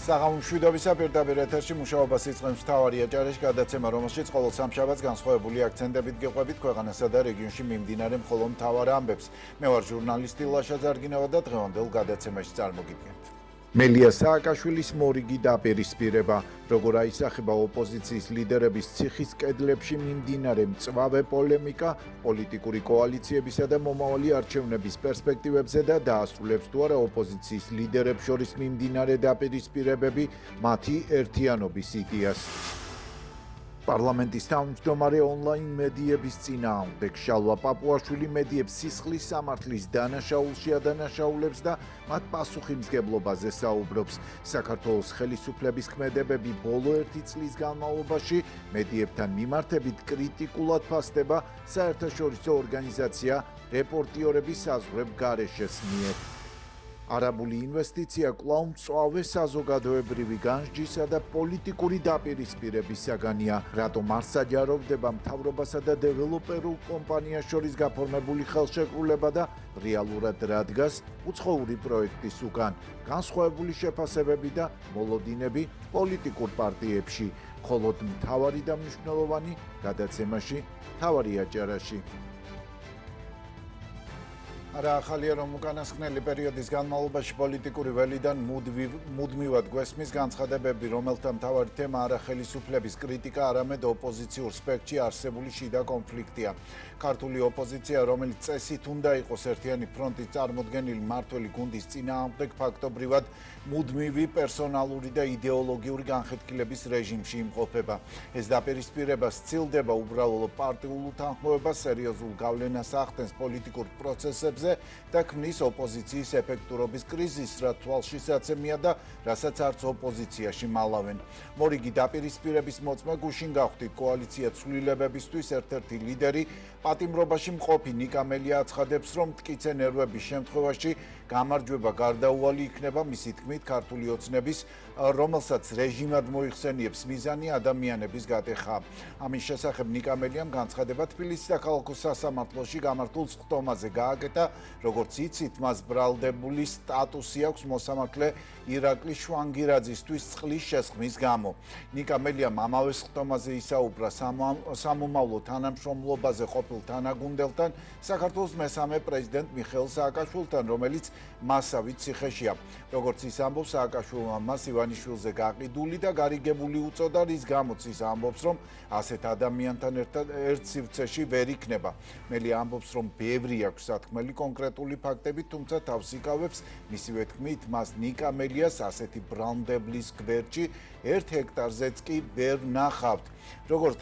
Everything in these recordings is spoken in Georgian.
საღამომშვიდობისა პირდაპირ ეთერში მუშაობას იწყებს მთავარი აჯარიში გადაცემა, რომელშიც ყოველ სამშაბათს განსხვავებული აქცენტებით გიყვებით ქვეყანასა და რეგიონში მიმდინარე მხოლოდ მთავარ ამბებს. მე ვარ ჟურნალისტი ლაშა ზარგინავა და დღევანდელ გადაცემაში წარმოგიდგენთ. მელია სააკაშვილის მორიგი დაპირისპირება, როგორ აისახება ოპოზიციის ლიდერების ციხის კედლებში მიმდინარე მწვავე პოლემიკა, პოლიტიკური კოალიციებისა და მომავალი არჩევნების პერსპექტივებზე და დაასრულებს თუ არა ოპოზიციის ლიდერებს შორის მიმდინარე დაპირისპირებები მათი ერთიანობის იდეას. პარლამენტის თავმჯდომარე ონლაინ მედიების წინააღმდეგ შალვა პაპუაშვილი მედიებს სისხლის სამართლის დანაშაულში ადანაშაულებს და მათ პასუხისმგებლობაზე საუბრობს. საქართველოს ხელისუფლების ქმედებები ბოლო 1 წლის განმავლობაში მედიებთან მიმართებით კრიტიკულად ფასდება საერთაშორისო ორგანიზაცია რეპორტიორების საზღვრებ გარეშეს მიერ. არაბული ინვესტიცია კვლავ მწვავე საზოგადოებრივი განსჯისა და პოლიტიკური დაპირისპირების საგანია. რატომ არ საჯაროვდება მთავრობასა და დეველოპერულ კომპანიას შორის გაფორმებული ხელშეკრულება და რეალურად რა დგას უცხოური პროექტის უკან. განსხვავებული შეფასებები და მოლოდინები პოლიტიკურ პარტიებში. მხოლოდ მთავარი და მნიშვნელოვანი გადაცემაში მთავარი აჯარაში. არა ახალია რომ უკანასკნელი პერიოდის განმავლობაში პოლიტიკური ველიდან მუდმივად გვესმის განცხადებები, რომელთა მთავარი თემა არა ხელისუფლების კრიტიკა, არამედ ოპოზიციურ სპექტრში არსებული შიდა კონფლიქტია. ქართული ოპოზიცია, რომელიც წესით უნდა იყოს ერთიანი ფრონტის წარმოდგენილი მმართველი გუნდის წინააღმდეგ, ფაქტობრივად მუდმივი პერსონალური და იდეოლოგიური განხეთქილების რეჟიმში იმყოფება. ეს დაპირისპირება სცილდება უბრალო პარტიულ უთანხმოებას, სერიოზულ გავლენას ახდენს პოლიტიკურ პროცესებზე და ქმნის ოპოზიციის ეფექტურობის კრიზისს, რაც თვალშისაცემია და რასაც არც ოპოზიციაში მალავენ. მორიგი დაპირისპირების მოწმე გუშინ გავხდით კოალიცია ცვლილებებისთვის ერთ-ერთი ლიდერი პატიმრობაში მყოფი ნიკა მელია აცხადებს, რომ მტკიცე ნერვების შემთხვევაში გამარჯვება გარდაუვალი იქნება მისი თქმით ქართული ოცნების, რომელსაც რეჟიმად მოიხსენიებს მიზანი ადამიანების გატეხა. ამის შესახებ ნიკა მელიამ განცხადება თბილისის საქალაქო სასამართლოში გამართულ სხდომაზე გააკეთა. როგორც იცით, მას ბრალდებული სტატუსი აქვს მოსამართლე ირაკლი შვანგირაძისთვის წყლის შესხმის გამო. ნიკა მელიამ ამავე სხდომაზე ისაუბრა სამომავლო თანამშრომლობაზე ყოფილ თანაგუნდელთან, საქართველოს მესამე პრეზიდენტ მიხეილ სააკაშვილთან, რომელიც მასავით ციხეშია. როგორც ის ამბობს, სააკაშვილმა მას ივანიშვილზე გაყიდული და გარიგებული უწოდა, რის გამოც ის ამბობს, რომ ასეთ ადამიანთან ერთ სივრცეში ვერ იქნება. მელია ამბობს, რომ ბევრი აქვს სათქმელი კონკრეტული ფაქტები, თუმცა თავს იკავებს მისივე თქმით, მას ნიკა მელიას ასეთი ბრალმდებლის გვერდში 1 ჰექტარზეც კი ვერ ნახავთ. როგორც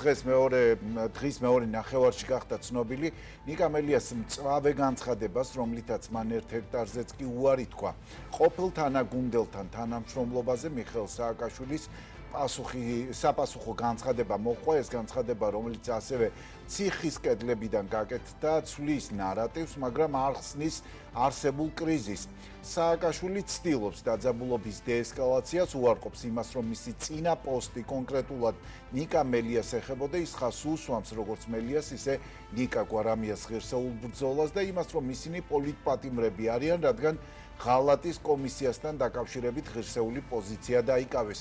დღის მეორე ნახევარში გახდა ცნობილი, ნიკა მელიას მწვავე განცხადებას, რომლითაც მან 1 ჰექტარზეც კი უარი თქვა. ყოფილ თანაგუნდელთან თანამშრომლობაზე მიხეილ სააკაშვილის საპასუხო განცხადება მოყვა. ეს განცხადება, რომელიც ასევე ციხის კედლებიდან გაკეთდა, ცვლის ნარატივს, მაგრამ არ ხსნის არსებულ კრიზისს. სააკაშვილი ცდილობს დაძაბულობის დეესკალაციას, უარყოფს იმას, რომ მისი წინა პოსტი კონკრეტულად ნიკა მელიას ეხებოდა, ის ხას უსვამს როგორც მელიას, ისე ნიკა გვარამიას ღირსეულ ბრძოლას და იმას, რომ ისინი პოლიტპატიმრები არიან, რადგან ღალატის კომისიასთან დაკავშირებით ღირსეული პოზიცია დაიკავეს.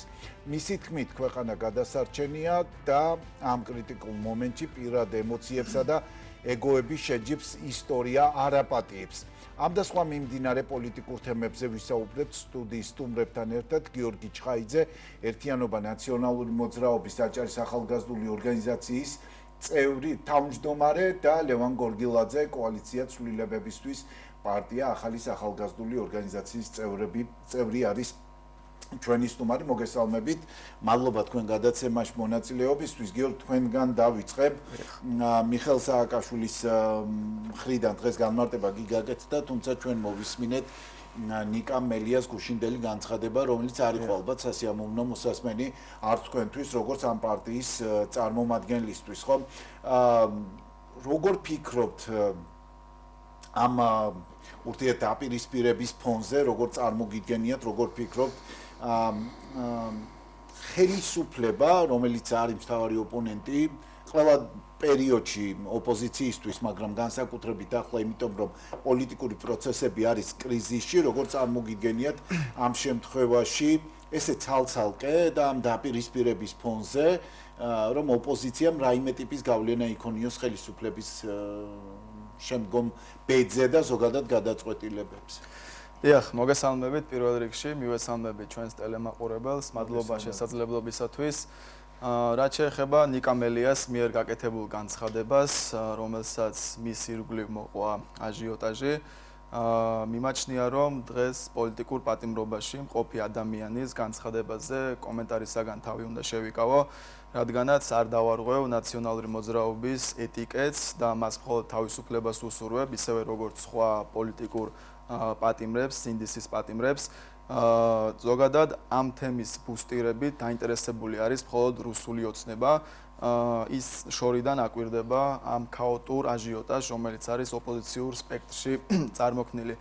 მისი თქმით, ქვეყანა გადასარჩენია და ამ კრიტიკულ მომენტში პირად ემოციებსა და ეგოების შეჯიბს ისტორია არ აპატიებს. ამ და სხვა მიმდინარე პოლიტიკურ თემებზე ვისაუბრებთ სტუდიის სტუმრებთან ერთად. გიორგი ჩხაიძე, ერთიანობა ნაციონალური მოძრაობის აჭარის ახალგაზრდული ორგანიზაციის წევრი თავმჯდომარე და ლევან გორგილაძე, კოალიცია ცვლილებებისთვის პარტია ახალი ახალგაზრდული ორგანიზაციის წევრი არის ჩვენი სტუმარი. მოგესალმებით. მადლობა თქვენ გადაცემაში მონაწილეობისთვის. გიორგი, თქვენგან დავიწყებ. მიხეილ სააკაშვილის მხრიდან დღეს განმარტება გიგაკეთდა, თუმცა ჩვენ მოვისმინეთ ნიკა მელიას გუშინდელი განცხადება, რომელიც არ იყო ალბათ სასიამოვნო მოსასმენი არც თქვენთვის, როგორც ამ პარტიის წარმომადგენლისთვის, ხო? როგორ ფიქრობთ ამ ურთიერთდაპირისპირების ფონზე, როგორ წარმოგიდგენიათ, როგორ ფიქრობთ ხელისუფლება, რომელიც არის მთავარი ოპონენტი, ყველა პერიოდში ოპოზიციისთვის, მაგრამ განსაკუთრებით ახლა, იმიტომ რომ პოლიტიკური პროცესები არის კრიზისში, როგორც წარმოგიდგენიათ ამ შემთხვევაში ესე ცალ-ცალკე და ამ დაპირისპირების ფონზე რომ ოპოზიციამ რაიმე ტიპის გავლენა იქონიოს ხელისუფლების შემდგომ ბედზე და ზოგადად გადაწყვეტილებებზე. დიახ, მოგესალმებით პირველ რიგში, მივესალმებით ჩვენს ტელემაყურებელს, მადლობა შესაძლებლობისათვის. რაც შეეხება ნიკა მელიას მიერ გაკეთებულ განცხადებას, რომელსაც მის ირგვლივ მოყვა აჟიოტაჟი, მიმაჩნია, რომ დღეს პოლიტიკურ პატიმრობაში მყოფი ადამიანის განცხადებაზე კომენტარისაგან თავი უნდა შევიკავო, რადგანაც არ დავარღვევ ნაციონალური მოძრაობის ეტიკეტს და მას მხოლოდ თავისუფლებას უსურვებ, ისევე როგორც სხვა პოლიტიკურ პატიმრებს, სინდისის პატიმრებს. ზოგადად ამ თემის ბუსტირებით დაინტერესებული არის მხოლოდ რუსული ოცნება. ის შორიდან აკვირდება ამ ქაოტურ აჟიოტაჟს, რომელიც არის ოპოზიციურ სპექტრში წარმოქმნილი.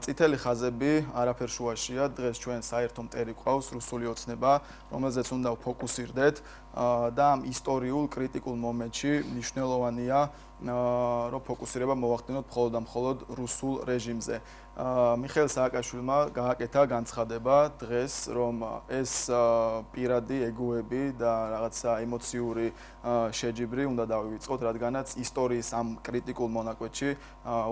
წითელი ხაზები არაფერ შუაშია, დღეს ჩვენ საერთო მტერი გვყავს რუსული ოცნება, რომელზეც უნდა ვფოკუსირდეთ და ამ ისტორიულ კრიტიკულ მომენტში მნიშვნელოვანია რომ ფოკუსირება მოვახდინოთ მხოლოდ და მხოლოდ რუსულ რეჟიმზე. მიხეილ სააკაშვილმა გააკეთა განცხადება დღეს, რომ ეს პირადი ეგოები და რაღაცა ემოციური შეჯიბრი უნდა დავივიწყოთ, რადგანაც ისტორიის ამ კრიტიკულ მონაკვეთში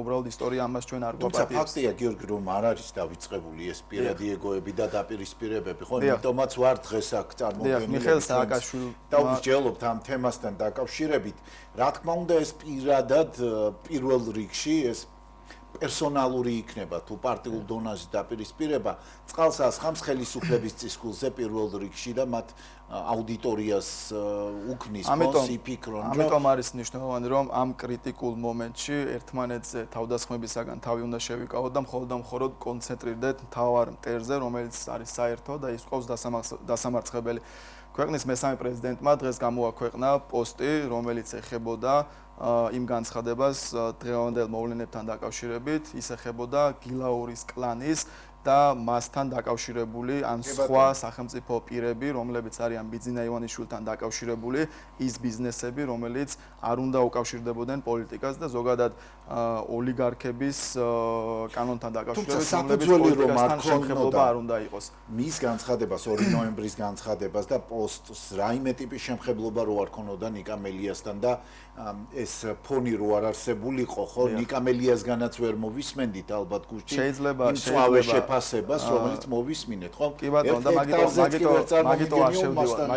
უბრალოდ ისტორია ამას ჩვენ არ გვაპატიებს. თუმცა ფაქტია, გიორგი, რომ არ არის დავიწყებული ეს პირადი ეგოები და დაპირისპირებები, ხო? იმიტომაც ვარ დღეს აქ წარმოგვიდგენილი. მიხეილ სააკაშვილმა დავსჯელობთ ამ თემასთან დაკავშირებით. რა თქმა უნდა, ეს პირადად პირველ რიგში ეს პერსონალური იქნება თუ პარტიულ დონეზე დაპირისპირება, წყალს ასხამს ხელისუფლების წისქვილზე პირველ რიგში და მათ აუდიტორიას უქმნის ფონს იფიქრონ. ამიტომ არის მნიშვნელოვანი, რომ ამ კრიტიკულ მომენტში ერთმანეთზე თავდასხმებისაგან თავი უნდა შევიკავოთ და მხოლოდ კონცენტრირდეთ მთავარ მტერზე, რომელიც არის საერთო და ის ყავს დასამარცხებელი. ქვეყნის მესამე პრეზიდენტმა დღეს გამოაქვეყნა პოსტი, რომელიც ეხებოდა იმ განცხადებას დღევანდელ მოვლენებთან დაკავშირებით, ის ეხებოდა გილაურის კლანის და მასთან დაკავშირებული ან სხვა სახელმწიფო პირები, რომლებიც არიან ბიძინა ივანიშვილთან დაკავშირებული, ის ბიზნესები, რომელიც არ უნდა უკავშირდებოდნენ პოლიტიკას და ზოგადად ოლიგარქების კანონთან დაკავშირებით, რომლებიც პოლიტიკასთან შემხებლობა არ უნდა იყოს. მის განცხადებას 2 ნოემბრის განცხადებას და პოსტს რაიმე ტიპის შემხებლობა რო არ ქონოდა ნიკა მელიასთან და ეს ფონი რო არ არსებულიყო, ხო, ნიკა მელიასგანაც ვერ მოვისმენდით ალბათ გუშინ. შეიძლება ფასებას, რომელიც მოვისმინეთ, ხო? კი ბატონო, და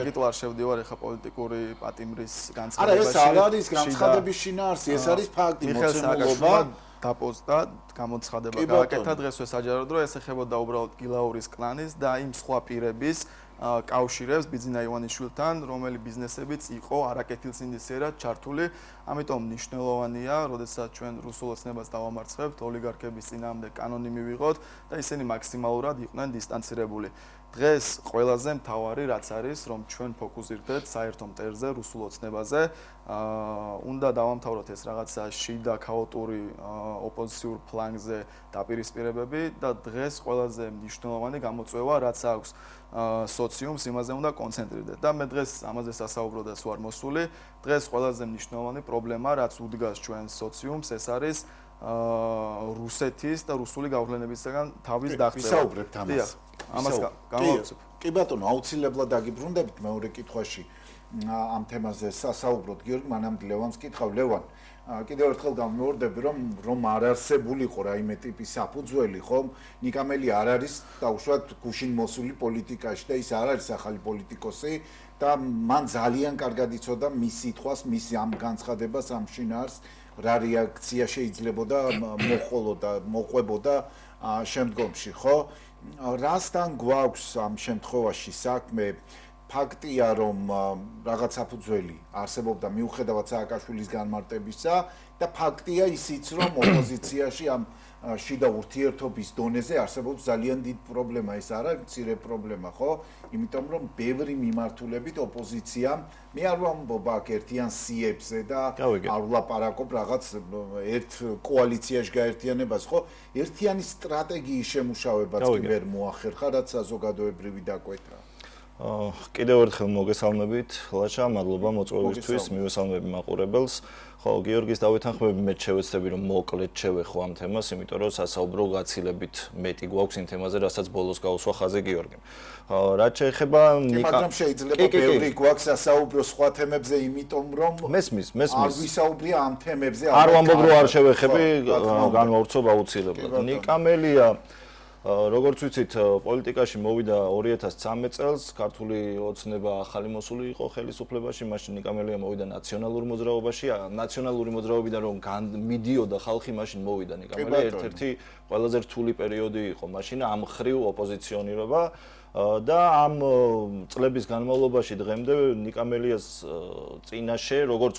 მაგიტო არ შევდივარ ეხა პოლიტიკური პატიმრის განცხადებაში. არა, ეს არ არის განცხადების შინაარსი, ეს არის ფაქტი, მოცემულობა. დაპოსტა გამოცხადება გააკეთა დღესვე საჯაროდ, რომ ეს ეხებოდა უბრალოდ გილაურის კლანის და იმ სხვა პირების კავშირებს ბიძინა ივანიშვილთან, რომელი ბიზნესებიც იყო არაკეთილსინდისიერად ჩართული. ამიტომ მნიშვნელოვანია, როდესაც ჩვენ რუსულ ოცნებას დავამარცხებთ, ოლიგარქების წინააღმდეგ კანონი მივიღოთ და ისინი მაქსიმალურად იყვნენ დისტანცირებული. დღეს ყველაზე მთავარი რაც არის, რომ ჩვენ ფოკუსირდეთ საერთო მტერზე, რუსულ ოცნებაზე. უნდა დავამთავროთ ეს რაღაცა შიდა ქაოტური ოპოზიციურ ფლანგზე დაპირისპირებები და დღეს ყველაზე მნიშვნელოვანი გამოწვევა რაც აქვს სოციუმს, იმაზე უნდა კონცენტრირდეთ და მე დღეს ამაზე სასაუბროდაც ვარ მოსული. დღეს ყველაზე მნიშვნელოვანი პრობლემა რაც უდგას ჩვენ სოციუმს, ეს არის რუსეთის და რუსული გავლენებისგან თავის დაღწევა. ვისაუბრებთ ამას. ამას გამოვაცებ. კი ბატონო, აუცილებლად დაგიბრუნდებით მეორე კითხვაში ამ თემაზე სასაუბროთ. გიორგი, მანამდე ლევანს კითხავ. ლევან, კიდევ ერთხელ გამოვარდები, რომ არ არსებულიყო რაიმე ტიპის საფუძველი, ხომ? ნიკა მელია არ არის დაუშვათ გუშინ მოსული პოლიტიკაში და ის არ არის ახალი პოლიტიკოსი და მან ძალიან კარგად იცოდა მის სიტყვას, მის ამ განცხადებას, ამ შინაარსს, რა რეაქცია შეიძლებოდა მოყვებოდა შემდგომში, ხო? რასთან გვაქვს ამ შემთხვევაში საქმე? ფაქტია, რომ რაღაც საფუძველი არსებობდა მიუხედავად სააკაშვილის განმარტებისა და ფაქტია ისიც, რომ ოპოზიციაში ამ შიდა ურთიერთობის დონეზე არსებობს ძალიან დიდი პრობლემა, ეს არა მცირე პრობლემა, ხო? იმიტომ რომ ბევრი მიმართულებით ოპოზიციამ მე არ ვამბობ აქ ერთიან სიებზე და არ ვლაპარაკობ რაღაც ერთ კოალიციაში გაერთიანებას, ხო? ერთიანი სტრატეგიის შემუშავებაც კი ვერ მოახერხა, რაც საზოგადოებრივი დაკვეთა. კიდევ ერთხელ მოგესალმებით, ლაშა, მადლობა მოწვევისთვის, მივესალმები მაყურებელს. ხო, გიორგის დავეთანხმები მე შევეცდები რომ მოკლედ შევეხო ამ თემას, იმიტომ რომ სასაუბრო გაცილებით მეტი გვაქვს იმ თემაზე, რასაც ბოლოს გაუსვა ხაზე გიორგიმ. რაც შეეხება მაგრამ შეიძლება ბევრი გვაქვს სასაუბრო სხვა თემებზე, იმიტომ რომ მესმის. არ ვისაუბრია ამ თემებზე. არ ვამბობ რომ არ შევეხები, განვავრცობ აუცილებლად. ნიკამელია როგორც ვიცით, პოლიტიკაში მოვიდა 2013 წელს, ქართული ოცნება ახალი მოსული იყო ხელისუფლებაში, მაშინ ნიკამელია მოვიდა ნაციონალურ მოძრაობაში, ნაციონალური მოძრაობიდან რომ მიდიოდა ხალხი, მაშინ მოვიდა ნიკამელია, ერთ-ერთი ყველაზე რთული პერიოდი იყო მაშინ ამ ხრივ ოპოზიციონირება და ამ წლების განმავლობაში დღემდე ნიკამელიას წინაშე როგორც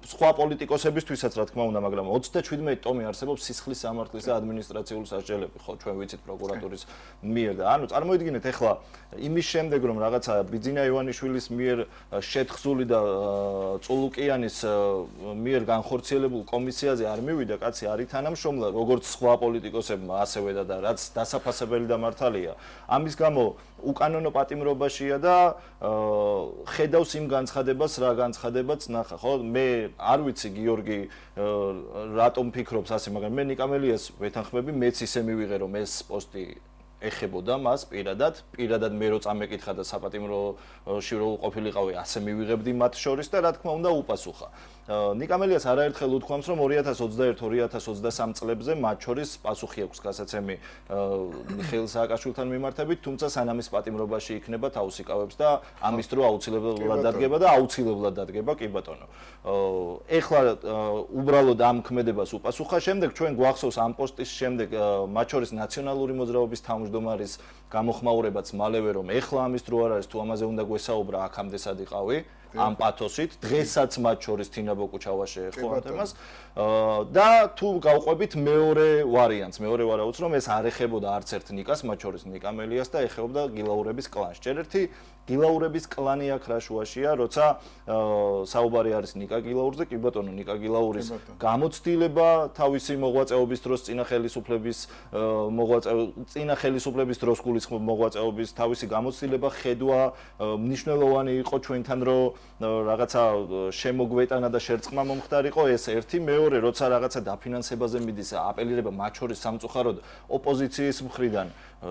სხვა პოლიტიკოსებისთვისაც რა თქმა უნდა, მაგრამ 37 ტომი არსებობს სისხლის სამართლის და ადმინისტრაციული სასჯელები, ხო, ჩვენ ვიცით პროკურატურის მიერ და ანუ წარმოიდგინეთ ახლა იმის შემდეგ რომ რაღაცა ბიძინა ივანიშვილის მიერ შეთხზული და წულუკიანის მიერ განხორციელებულ კომისიაზე არ მივიდა კაცი არის თანამშრომლა როგორც სხვა პოლიტიკოსებმა ასევე და რაც დასაფასებელი და მართალია. ამის გამო უკანონო პატიმრობაშია და ხედავს იმ განცხადებას, რა განცხადებაც ნახა, ხო? მე არ ვიცი გიორგი რატომ ფიქრობს ასე, მაგრამ მე ნიკამელიას ვეთანხმები, მეც ისე მივიღე რომ ეს პოსტი ეხებოდა მას პირადად მე რო წამეკითხა და საპატიმროში რო ყოფილიყავი, ასე მივიღებდი მათ შორის და რა თქმა უნდა უპასუხა. ნიკამელიას არაერთხელ უთქვამს რომ 2021-2023 წლებზე მათ შორის პასუხი აქვს გასაცემი მიხეილ სააკაშვილთან მიმართებით, თუმცა სანამ ის პატიმრობაში იქნება თავს იკავებს და ამის დრო აუცილებლად დადგება კი ბატონო. ეხლა უბრალოდ ამ ქმედებას უპასუხა, შემდეგ ჩვენ გვახსოვს ამ პოსტის შემდეგ მათ შორის ნაციონალური მოძრაობის თავმჯდომარის გამოხმაურებაც მალევე რომ ეხლა ამის დრო არ არის, თუ ამაზე უნდა გვესაუბრა, აქამდე სადიყავი ამ პათოსით, დღესაც მათ შორის თინა ბოკუჩავა შეეხო ამ თემას და თუ გავყვებით მეორე ვარიანტს, მეორე ვარაუდს რომ ეს არ ეხებოდა არც ერთ ნიკას, მათ შორის ნიკამელიას და ეხებოდა გილაურების კლანს. ჯერ ერთი გილაურების კლანი აქ რა შუაშია, როცა საუბარი არის ნიკა გილაურზე, კი ბატონო, ნიკა გილაურის გამოცდილება თავისი მოღვაწეობის დროს წინა ხელისუფლების დროს გულისხმობ მოღვაწეობის თავისი გამოცდილება ხედვა მნიშვნელოვანი იყო ჩვენთან რომ რაღაცა შემოგვეტანა და შერწყმა მომხდარიყო, ეს ერთი. მეორე, როცა რაღაცა დაფინანსებაზე მიდის აპელირება მათ შორის სამწუხაროდ ოპოზიციის მხრიდან,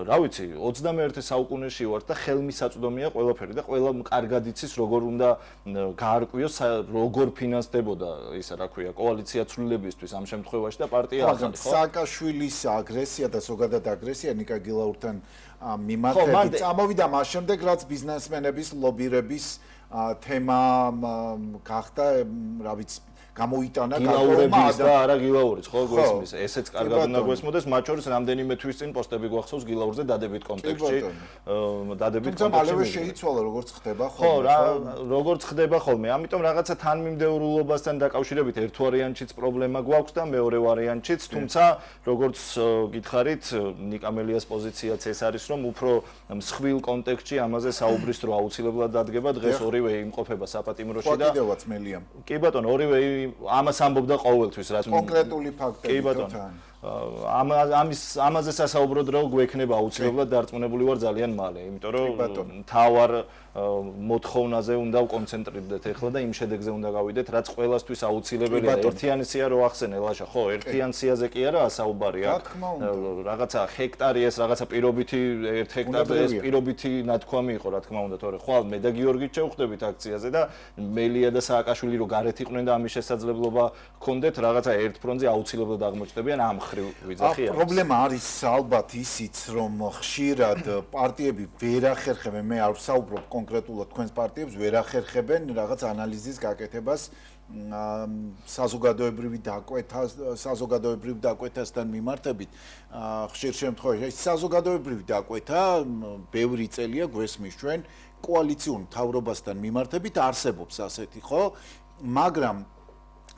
რა ვიცი, 21 საუკუნეში ვართ და ხელმისაწვდომია ყველაფერი და ყველა კარგად იცის როგორ უნდა გაარკვიოს, როგორ ფინანსდებოდა ისა რა ქვია, კოალიცია ცვლილებისთვის ამ შემთხვევაში და პარტია ახალი, ხო? სააკაშვილის აგრესია და ზოგადად აგრესია ნიკა გილაურთან მიმართებით წამოვიდა მას შემდეგ, რაც ბიზნესმენების ლობირების თემა გახდა, რა ვიცი, გამოიტანა გილაურების და არა გილაურის, ხო, გვესმის. ესეც კარგად უნდა გვესმოდეს, მათ შორის რამდენიმე თვის წინ პოსტები გვახსოვს გილაურზე დადებით კონტექსტში. თუმცა მალევე შეიცვალა, როგორც ხდება ხოლმე. ხო, როგორც ხდება ხოლმე. ამიტომ რაღაცა თანმიმდევრულობასთან დაკავშირებით ერთ ვარიანტშიც პრობლემა გვაქვს და მეორე ვარიანტშიც, თუმცა როგორც გითხარით, ნიკამელიას პოზიციაც ეს არის, რომ უფრო მსხვილ კონტექსტში ამაზე საუბრის დრო აუცილებლად დადგება, დღეს ორივე იმყოფება საპატიმროში და კიდევაც მელია. კი ბატონო, ორივე ამას ამბობდა ყოველთვის, რაც კონკრეტული ფაქტები. კი ბატონო. ამაზე სასაუბრო დრო გვექნება აუცილებლად დარწმუნებული ვარ ძალიან მალე, იმიტომ რომ თავარ მოთხოვნაზე უნდა ვკონცენტრირდეთ ახლა და იმ შედეგზე უნდა გავიდეთ, რაც ყველასთვის აუცილებელია. ერთიანი სია რო ახსენე ლაშა, ხო, ერთიან სიაზე კი არა ასაუბარია. რაღაცა ჰექტარი ეს, რაღაცა პირობითი 1 ჰექტარი ეს პირობითი ნათქვამი იყო, რა თქმა უნდა, თორე ხვალ მე და გიორგით შევხვდებით აქციაზე და მელია და სააკაშვილი რო გარეთ იყვნენ და ამის შესაძლებლობა ჰქონდეთ, რაღაცა ერთ ფრონტზე აუცილებლად აღმოჩნდებიან ამ პრობლემა არის ალბათ ისიც, რომ ხშირად პარტიები ვერ ახერხებენ, მე არ ვსაუბრობ კონკრეტულად თქვენს პარტიებს, ვერ ახერხებენ რაღაც ანალიზის გაკეთებას საზოგადოებრივ დაკვეთასთან მიმართებით. ხშირ შემთხვევაში ეს საზოგადოებრივი დაკვეთა ბევრი წელია გვესმის ჩვენ კოალიციურ მთავრობასთან მიმართებით არსებობს ასეთი, ხო? მაგრამ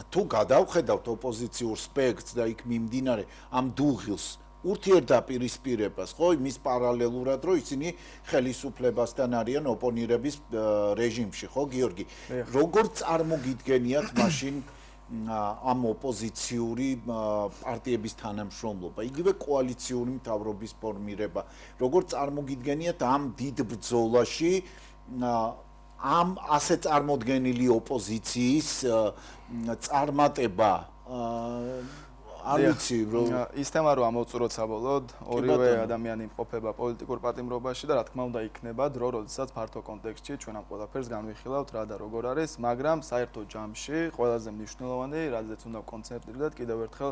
თუ გადავხედავთ ოპოზიციურ სპექტრს და იქ მიმდინარე ამ დუღილს ურთიერთდაპირისპირებას, ხო, იმის პარალელურად, რომ ისინი ხელისუფლებასთან არიან ოპონირების რეჟიმში, ხო, გიორგი? როგორ წარმოგიდგენიათ მაშინ ამ ოპოზიციური პარტიების თანამშრომლობა, იგივე კოალიციური მთავრობის ფორმირება. როგორ წარმოგიდგენიათ ამ დიდ ბრძოლაში ამ ასე წარმოდგენილი ოპოზიციის წარმატება არ ვიცი რომ ის თემა რომ ამოვწუროთ საბოლოოდ ორივე ადამიანი იმყოფება პოლიტიკურ პატიმრობაში და რა თქმა უნდა იქნება დრო, როდესაც ფართო კონტექსტში ჩვენ ამ ყველაფერს განვიხილავთ რა და როგორ არის, მაგრამ საერთო ჯამში ყველაზე მნიშვნელოვანი, რაზეც უნდა კონცენტრირდეთ, კიდევ ერთხელ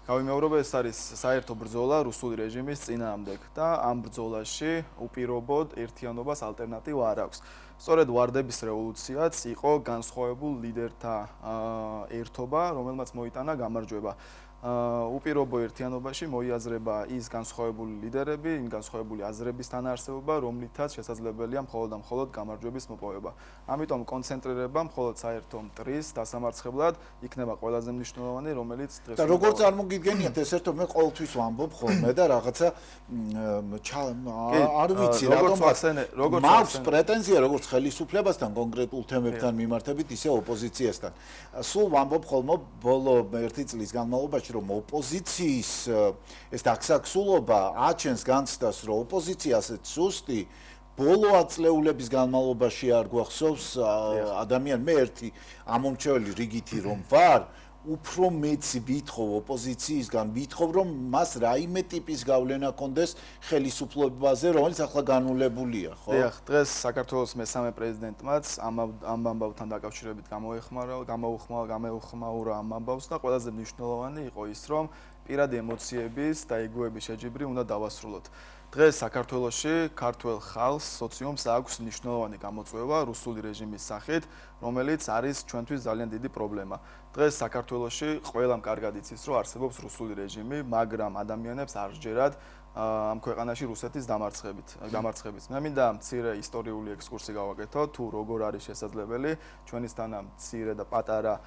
გავიმეორებ, ეს არის საერთო ბრძოლა რუსული რეჟიმის წინააღმდეგ და ამ ბრძოლაში უპირობოდ ერთიანობას ალტერნატივა არ აქვს. სწორედ ვარდების რევოლუციაც იყო განსხვავებულ ლიდერთა ერთობა, რომელმაც მოიტანა გამარჯვება. უპირობო ერთიანობაში მოიაზრება ის განსხვავებული ლიდერები, იმ განსხვავებული აზრების თანაარსებობა, რომლითაც შესაძლებელია მხოლოდ და მხოლოდ გამარჯვების მოპოვება. ამიტომ კონცენტრირება მხოლოდ საერთო მტრის დასამარცხებლად იქნება ყველაზე მნიშვნელოვანი, რომელიც დღეს და როგორ წარმოგიდგენიათ ეს ერთო მე ყოველთვის ვამბობ ხოლმე და რაღაცა არ ვიცი რატომ მაქვს პრეტენზია როგორც ხელისუფლებასთან კონკრეტულ თემებთან მიმართებით, ისე ოპოზიციასთან. სულ ვამბობ ხოლმე ბოლო ერთი წლის განმავლობაში რომ ოპოზიციის ეს დაქსაქსულობა აჩენს განცდას, რომ ოპოზიცია ასეთ სუსტი ბოლო ათწლეულების განმავლობაში არ გვახსოვს ადამიან მე ერთი ამომრჩეველი რიგითი რომ ვარ უფრო მეც ვითხოვ ოპოზიციისგან, ვითხოვ რომ მას რაიმე ტიპის გავლენა კონდეს ხელისუფლებაზე, რომელიც ახლა განულებულია, ხო? დიახ, დღეს საქართველოს მესამე პრეზიდენტმაც ამ ამბავთან დაკავშირებით გამოუხმაურა ამ ამბავს და ყველაზე მნიშვნელოვანი იყო ის, რომ პირადი ემოციების და ეგოების შეჯიბრი უნდა დავასრულოთ. დღეს საქართველოში ქართველ ხალხს, სოციუმს აქვს მნიშვნელოვანი გამოწვევა რუსული რეჟიმის სახით, რომელიც არის ჩვენთვის ძალიან დიდი პრობლემა. დღეს საქართველოში ყველამ კარგად იცის, რომ არსებობს რუსული რეჟიმი, მაგრამ ადამიანებს არ სჯერათ ამ ქვეყანაში რუსეთის დამარცხებით. მე მინდა მცირე ისტორიული ექსკურსი გავაკეთო, თუ როგორ არის შესაძლებელი ჩვენისთანა მცირე და პატარა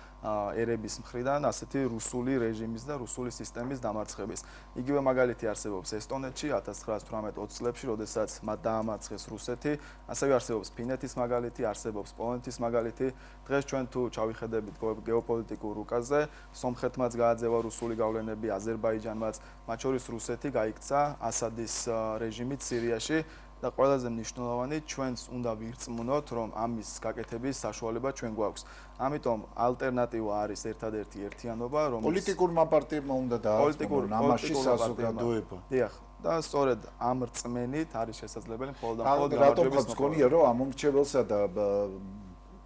ერების მხრიდან ასეთი რუსული რეჟიმის და რუსული სისტემის დამარცხების. იგივე მაგალითი არსებობს ესტონეთში 1918-20 წლებში, როდესაც მათ დაამარცხეს რუსეთი, ასევე არსებობს ფინეთის მაგალითი, არსებობს პოლონეთის მაგალითი. დღეს ჩვენ თუ ჩავიხედებით გეოპოლიტიკურ რუკაზე, სომხეთმაც გააძევა რუსული გავლენები, აზერბაიჯანმაც, მათ შორის რუსეთი გაიქცა ასადის რეჟიმით სირიაში და ყველაზე მნიშვნელოვანი ჩვენს უნდა ვირწმუნოთ, რომ ამის გაკეთების საშუალება ჩვენ გვაქვს. ამიტომ ალტერნატივა არის ერთადერთი ერთიანობა, რომელიც პოლიტიკურმა პარტიებმა უნდა დაასრულონ ამაში საზოგადოება. დიახ, და სწორედ ამ რწმენით არის შესაძლებელი მხოლოდ და მხოლოდ გამარჯვების მოგონია, რომ ამომრჩეველსა და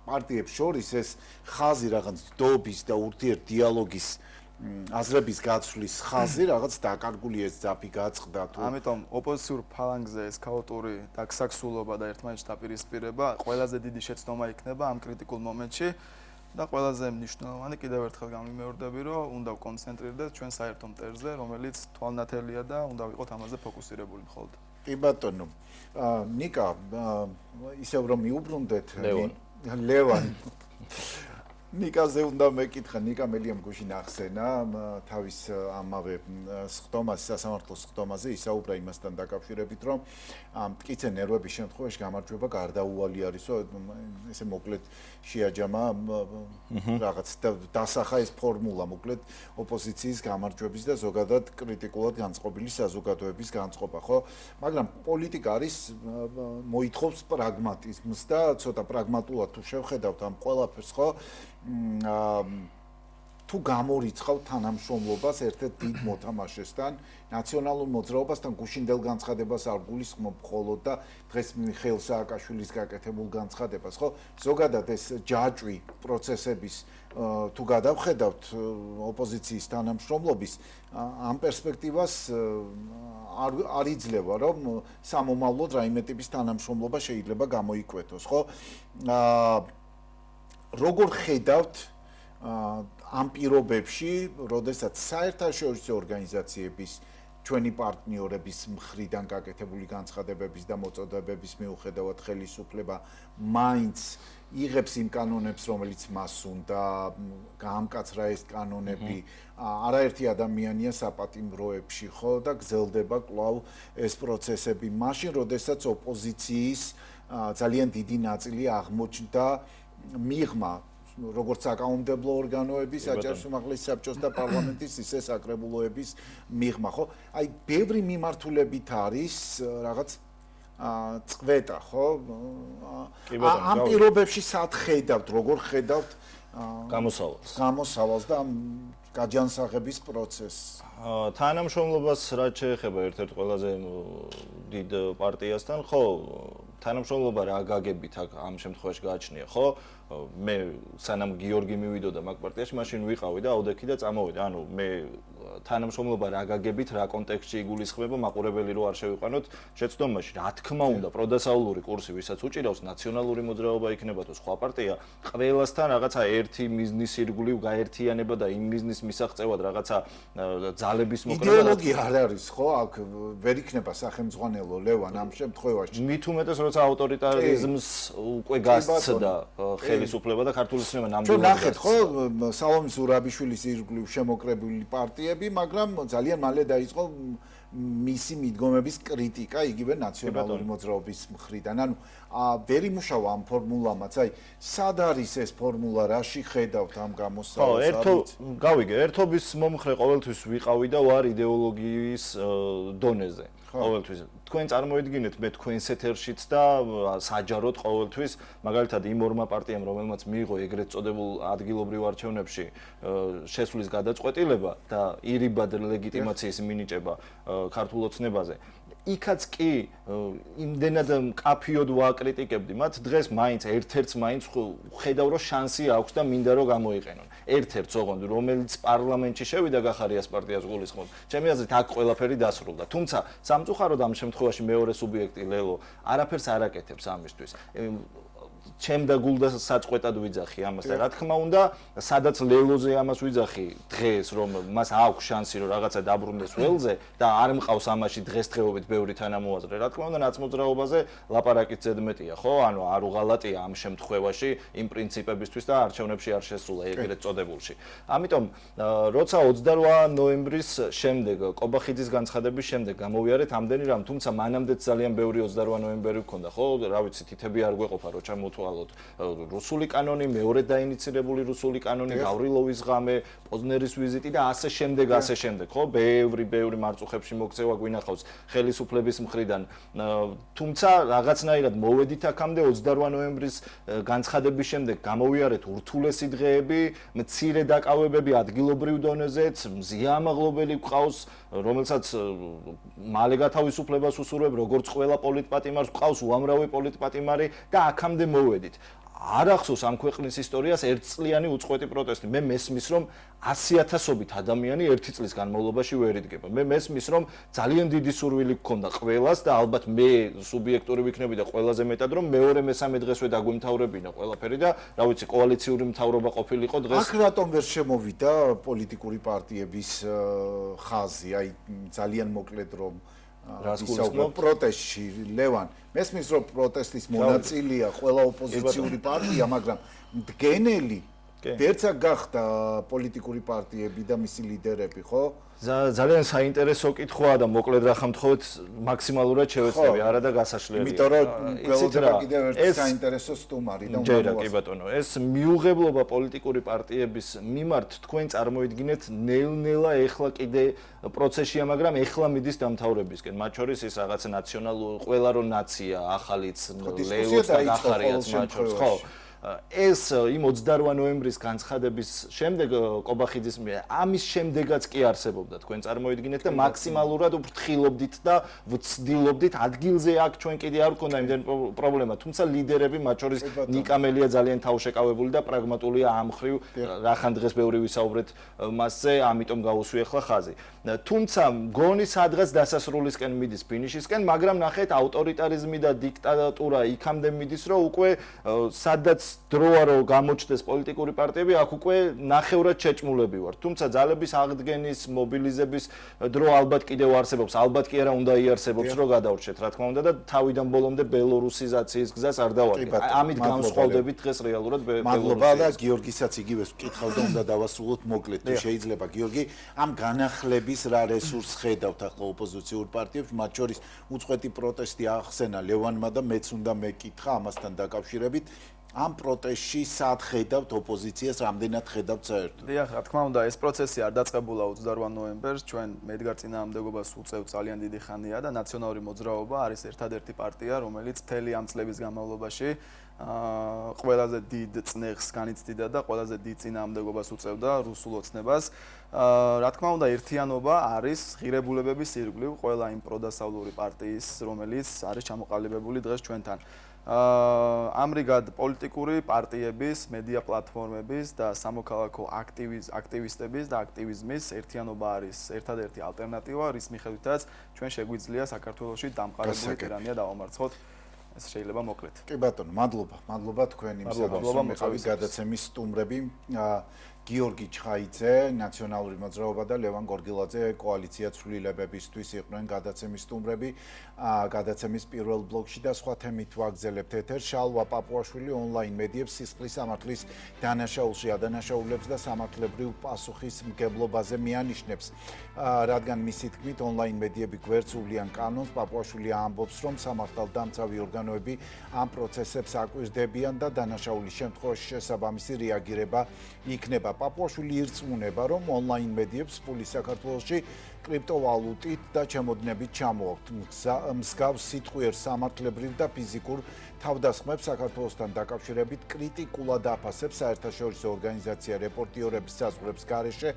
პარტიებს შორის ეს ხაზი რაღაც დობის და ურთიერთდიალოგის აზრების გაცვლის ხაზი რაღაც დაკარგული ეს ძაფი გაწყდა თუ ამიტომ ოპოზიციურ ფალანგზე ეს ქაოტური დაქსაქსულობა და ერთმანეთს დაპირისპირება ყველაზე დიდი შეცდომა იქნება ამ კრიტიკულ მომენტში და ყველაზე მნიშვნელოვანი კიდევ ერთხელ გამიმეორდები რომ უნდა ვკონცენტრირდეთ ჩვენ საერთო მტერზე რომელიც თვალნათელია და უნდა ვიყოთ ამაზე ფოკუსირებული მხოლოდ კი ბატონო ნიკა ისევ რომ მიუბრუნდეთ ლევან ნიკაზე უნდა მეკითხა, ნიკა მელიამ გუშინ ახსენა თავის ამავე სხდომაზე, სასამართლოს სხდომაზე ისაუბრა იმასთან დაკავშირებით, რომ მტკიცე ნერვების შემთხვევაში გამარჯვება გარდაუვალი არისო, ესე მოკლედ შეაჯამა რაღაც დასახა ეს ფორმულა, მოკლედ ოპოზიციის გამარჯვების და ზოგადად კრიტიკულად განწყობილი საზოგადოების განწყობა, ხო? მაგრამ პოლიტიკა არის მოითხოვს პრაგმატიზმს და ცოტა პრაგმატულად თუ შევხედავთ ამ ყველაფერს, ხო? თუ გამორიცხავ თანამშრომლობას ერთ-ერთ დიდ მოთამაშესთან, ნაციონალურ მოძრაობასთან გუშინდელ განცხადებას არ გულისხმობ მხოლოდ და დღეს მიხეილ სააკაშვილის გაკეთებულ განცხადებას, ხო? ზოგადად ეს ჯაჭვი პროცესების თუ გადავხედავთ ოპოზიციის თანამშრომლობის ამ პერსპექტივას არ იძლევა, რომ სამომავლოდ რაიმე ტიპის თანამშრომლობა შეიძლება გამოიკვეთოს, ხო? როგორ ხედავთ ამ პირობებში, როდესაც საერთაშორისო ორგანიზაციების ჩვენი პარტნიორების მხრიდან გაკეთებული განცხადებების და მოწოდებების მიუხედავად ხელისუფლება მაინც იღებს იმ კანონებს, რომელიც მას უნდა, გაამკაცრა ეს კანონები, არაერთი ადამიანია საპატიმროებში, ხო, და გრძელდება კვლავ ეს პროცესები. მაშინ, როდესაც ოპოზიციის ძალიან დიდი ნაწილი აღმოჩნდა მიღმა როგორც საკანონმდებლო ორგანოების, საჯარო უმაღლესი საბჭოს და პარლამენტის ისე საკრებულოების მიღმა, ხო? აი, ბევრი მიმართულებით არის რაღაც წვეტა, ხო? ამ პირობებში სად ხედავთ, როგორ ხედავთ გამოსავალს და გაჯანსაღების პროცესს? თანამშრომლობას რაც შეეხება ერთ-ერთ ყველაზე დიდ პარტიასთან, ხო, თანამშრომლობა რა გაგებით ამ შემთხვევაში გააჩნია, ხო? მე სანამ გიორგი მივიდოდა მაგ პარტიაში, მაშინ ვიყავი და აუდექი და წამოვედი. ანუ მე თანამშრომლობა რა გაგებით, რა კონტექსტში იგულისხმება, მაყურებელი რო არ შევიყვანოთ შეცდომაში. რა თქმა უნდა, პროდასავლური კურსი, ვისაც უჭირავს ნაციონალური მოძრაობა იქნება თუ სხვა პარტია, ყველასთან რაღაცა ერთი მიზნის ირგვლივ გაერთიანება და იმ მიზნის მისაღწევად რაღაცა ძალების მოკრება. იდეოლოგია არ არის, ხო? აქ ვერ იქნება სახელმძღვანელო ლევან ამ შემთხვევაში. მით უმეტეს როცა ავტორიტარიზმს უკვე გასცდა ხელისუფლება და ქართული სინემა ნამდვილად ნახეთ, ხო, სალომე ზურაბიშვილის ირგვლივ შემოკრებილი პარტიები, მაგრამ ძალიან მალე დაიწყო მისი მიდგომების კრიტიკა იგივე ნაციონალური მოძრაობის მხრიდან. ანუ ვერ იმუშავა ამ ფორმულამაც. აი, სად არის ეს ფორმულა, რაში ხედავთ ამ გამოსავალს? გავიგე, ერთობის მომხრე ყოველთვის ვიყავი და ვარ იდეოლოგიის დონეზე. ყოველთვის თქვენ წარმოიდგინეთ მე თქვენს ეთერშიც და საჯაროდ ყოველთვის მაგალითად იმ ორმა პარტიამ რომელმაც მიიღო ეგრეთ წოდებულ ადგილობრივ არჩევნებში შესვლის გადაწყვეტილება და ირიბად ლეგიტიმაციის მინიჭება ქართულ ოცნებაზე იქაც კი იმდენად მკაფიოდ ვაკრიტიკებდი მათ დღეს მაინც ერთ-ერთს მაინც ხედავ რომ შანსი აქვს და მინდა რომ გამოიყენონ ერთ-ერთს ოღონდ რომელიც პარლამენტში შევიდა გახარიას პარტიას გულისხმობ ჩემი აზრით აქ ყველაფერი დასრულდა თუმცა სამწუხაროდ ამ შემთხვევაში მეორე სუბიექტი ლელო არაფერს არ აკეთებს ამისთვის ჩემ და გულდას საწყვეტად ვიძახი ამას და რა თქმა უნდა სადაც ლელოზე ამას ვიძახი დღეს რომ მას აქვს შანსი რომ რაღაცა დაბრუნდეს ველზე და არ მყავს ამაში დღესდღეობით ბევრი თანამოაზრე რა თქმა უნდა ნაცმოძრაობაზე ლაპარაკით ზედმეტია ხო ანუ არ უღალატია ამ შემთხვევაში იმ პრინციპებისთვის და არჩევნებში არ შესრულა ეგრეთ წოდებულში ამიტომ როცა 28 ნოემბრის შემდეგ კობახიძის განცხადების შემდეგ გამოვიარეთ ამდენი რამ თუმცა მანამდეც ძალიან ბევრი 28 ნოემბერი გქონდა ხო რა ვიცი თითები არ გვეყოფა რო ჩამოთვალოთ რუსული კანონი, მეორე დაინიცირებული რუსული კანონი, გავრილოვის ღამე, პოზნერის ვიზიტი და ასე შემდეგ, ხო? ბევრი მარწუხებში მოქცევა გვინახავს ხელისუფლების მხრიდან. თუმცა რაღაცნაირად მოვედით აქამდე 28 ნოემბრის განცხადების შემდეგ გამოვიარეთ ურთულესი დღეები, მცირე დაკავებები ადგილობრივ დონეზეც, მზიამაღლობელი გვყავს, რომელსაც მალე გათავისუფლებას უსურვებ, როგორც ყველა პოლიტპატიმარს გვყავს უამრავი პოლიტპატიმარი და აქამდე მოვედით. არ ახსოვს ამ ქვეყნის ისტორიას ერთწლიანი უწყვეტი პროტესტი. მე მესმის რომ 100,000-ობით ადამიანი ერთი წლის განმავლობაში ვერ იდგება. მე მესმის რომ ძალიან დიდი სურვილი გქონდა ყველას და ალბათ მე სუბიექტური ვიქნები და ყველაზე მეტად რომ მეორე მესამე დღესვე დაგვიმთავრებინა ყველაფერი და რა ვიცი კოალიციური მთავრობა ყოფილიყო დღეს. აქ რატომ ვერ შემოვიდა პოლიტიკური პარტიების ხაზი? აი ძალიან მოკლედ რომ პროტესტში ლევან მესმის რომ პროტესტის მონაწილეა ყველა ოპოზიციური პარტია მაგრამ მდგენელი ვერცა გახდა პოლიტიკური პარტიები და მისი ლიდერები ხო ძალიან საინტერესო კითხვაა და მოკლედ რა ხამთხოვეთ მაქსიმალურად შევეცდები არა და გასაშლელია იმიტომ რომ ველოდება კიდევ ერთი საინტერესო სტუმარი და უნდა კი ბატონო ეს მიუღებლობა პოლიტიკური პარტიების მიმართ თქვენ წარმოიდგინეთ ნელ-ნელა ეხლა კიდე პროცესია მაგრამ ეხლა მიდის დამთავრებისკენ მათ შორის ის რაღაც ნაციონალური ყველა რო ნაცია ახალიც ლეილოს და გახარიაც მათ შორის ხო ეს იმ 28 ნოემბრის განცხადების შემდეგ კობახიძის მიერ ამის შემდეგაც კი არსებობდა თქვენ წარმოიდგინეთ და მაქსიმალურად ვფრთხილობდით და ვცდილობდით ადგილზე აქ ჩვენ კიდე არ გქონდა იმდენ პრობლემა თუმცა ლიდერები მათ შორის ნიკამელია ძალიან თავშეკავებული და პრაგმატულია ამ ხრივ რახან დღეს ბევრი ვისაუბრეთ მასზე ამიტომ გავუსვი ახლა ხაზი თუმცა მგონი სადღაც დასასრულისკენ მიდის ფინიშისკენ მაგრამ ნახეთ ავტორიტარიზმი და დიქტატურა იქამდე მიდის რომ უკვე სადაც დროა რომ გამოჩნდეს პოლიტიკური პარტიები, აქ უკვე ნახევრად შეჭმულები ვარ. თუმცა ძალების აღდგენის, მობილიზების დრო ალბათ კიდევ არსებობს, ალბათ კი არა უნდა იარსებობს, რომ გადავრჩეთ, რა თქმა უნდა და თავიდან ბოლომდე ბელორუსიზაციის გზას არ დავადგენ. ამით განსხვავდებით დღეს რეალურად მადლობა და გიორგისაც იგივეს ვკითხავ და უნდა დავასრულოთ მოკლედ, თუ შეიძლება გიორგი, ამ განახლების რა რესურსს ხედავთ ახლა ოპოზიციურ პარტიებს, მათ შორის უწყვეტი პროტესტი ახსენა ლევანმა და მეც უნდა მეკითხა ამასთან დაკავშირებით. ამ პროტესტში სად ხედავთ ოპოზიციას, რამდენად ხედავთ საერთოდ? დიახ, რა თქმა უნდა, ეს პროცესი არ დაწყებულა 28 ნოემბერს, ჩვენ მედგარ წინააღმდეგობას უწევთ ძალიან დიდი ხანია და ნაციონალური მოძრაობა არის ერთადერთი პარტია, რომელიც მთელი ამ წლების განმავლობაში ყველაზე დიდ წნეხს განიცდიდა და ყველაზე დიდ წინააღმდეგობას უწევდა რუსულ ოცნებას. რა თქმა უნდა, ერთიანობა არის ღირებულებების ირგვლივ ყველა იმ პროდასავლური პარტიის, რომელიც არის ჩამოყალიბებული დღეს ჩვენთან. ამრიგად პოლიტიკური პარტიების, მედია პლატფორმების და სამოქალაქო აქტივისტების და აქტივიზმის ერთიანობა არის ერთადერთი ალტერნატივა, რის მიხედვითაც ჩვენ შეგვიძლია საქართველოში დამყარებული ტირანია დავამარცხოთ. ეს შეიძლება მოკლედ. კი ბატონო, მადლობა თქვენ იმ სამყაროს გადაცემის სტუმრები. გიორგი ჩხაიძე, ნაციონალური მოძრაობა და ლევან გორგილაძე კოალიცია ცვლილებებისთვის იყვნენ გადაცემის სტუმრები. გადაცემის პირველ ბლოკში და სხვა თემით ვაგზელებთ ეთერს. შალვა პაპუაშვილი ონლაინ მედიებს სისხლის სამართლის დანაშაულში ადანაშაულებს და სამართლებრივ პასუხისმგებლობაზე მიანიშნებს. რადგან მისი თქმით ონლაინ მედიები გვერდსულიან კანონს, პაპუაშვილი ამბობს, რომ სამართალდამცავი ორგანოები ამ პროცესებს აკვირდებიან და დანაშაულის შემთხვევაში შესაბამისი რეაგირება იქნება. პაპუაშვილი ირწმუნება, რომ ონლაინ მედიებს ფული საქართველოში კრიპტოვალუტით და ჩემოდნებით ჩამოაქვთ. მსგავს სიტყვიერ სამართლებრივ და ფიზიკურ თავდასხმებს საქართველოსთან დაკავშირებით კრიტიკულად აფასებს საერთაშორისო ორგანიზაცია რეპორტიორების საზღვრების გარეშე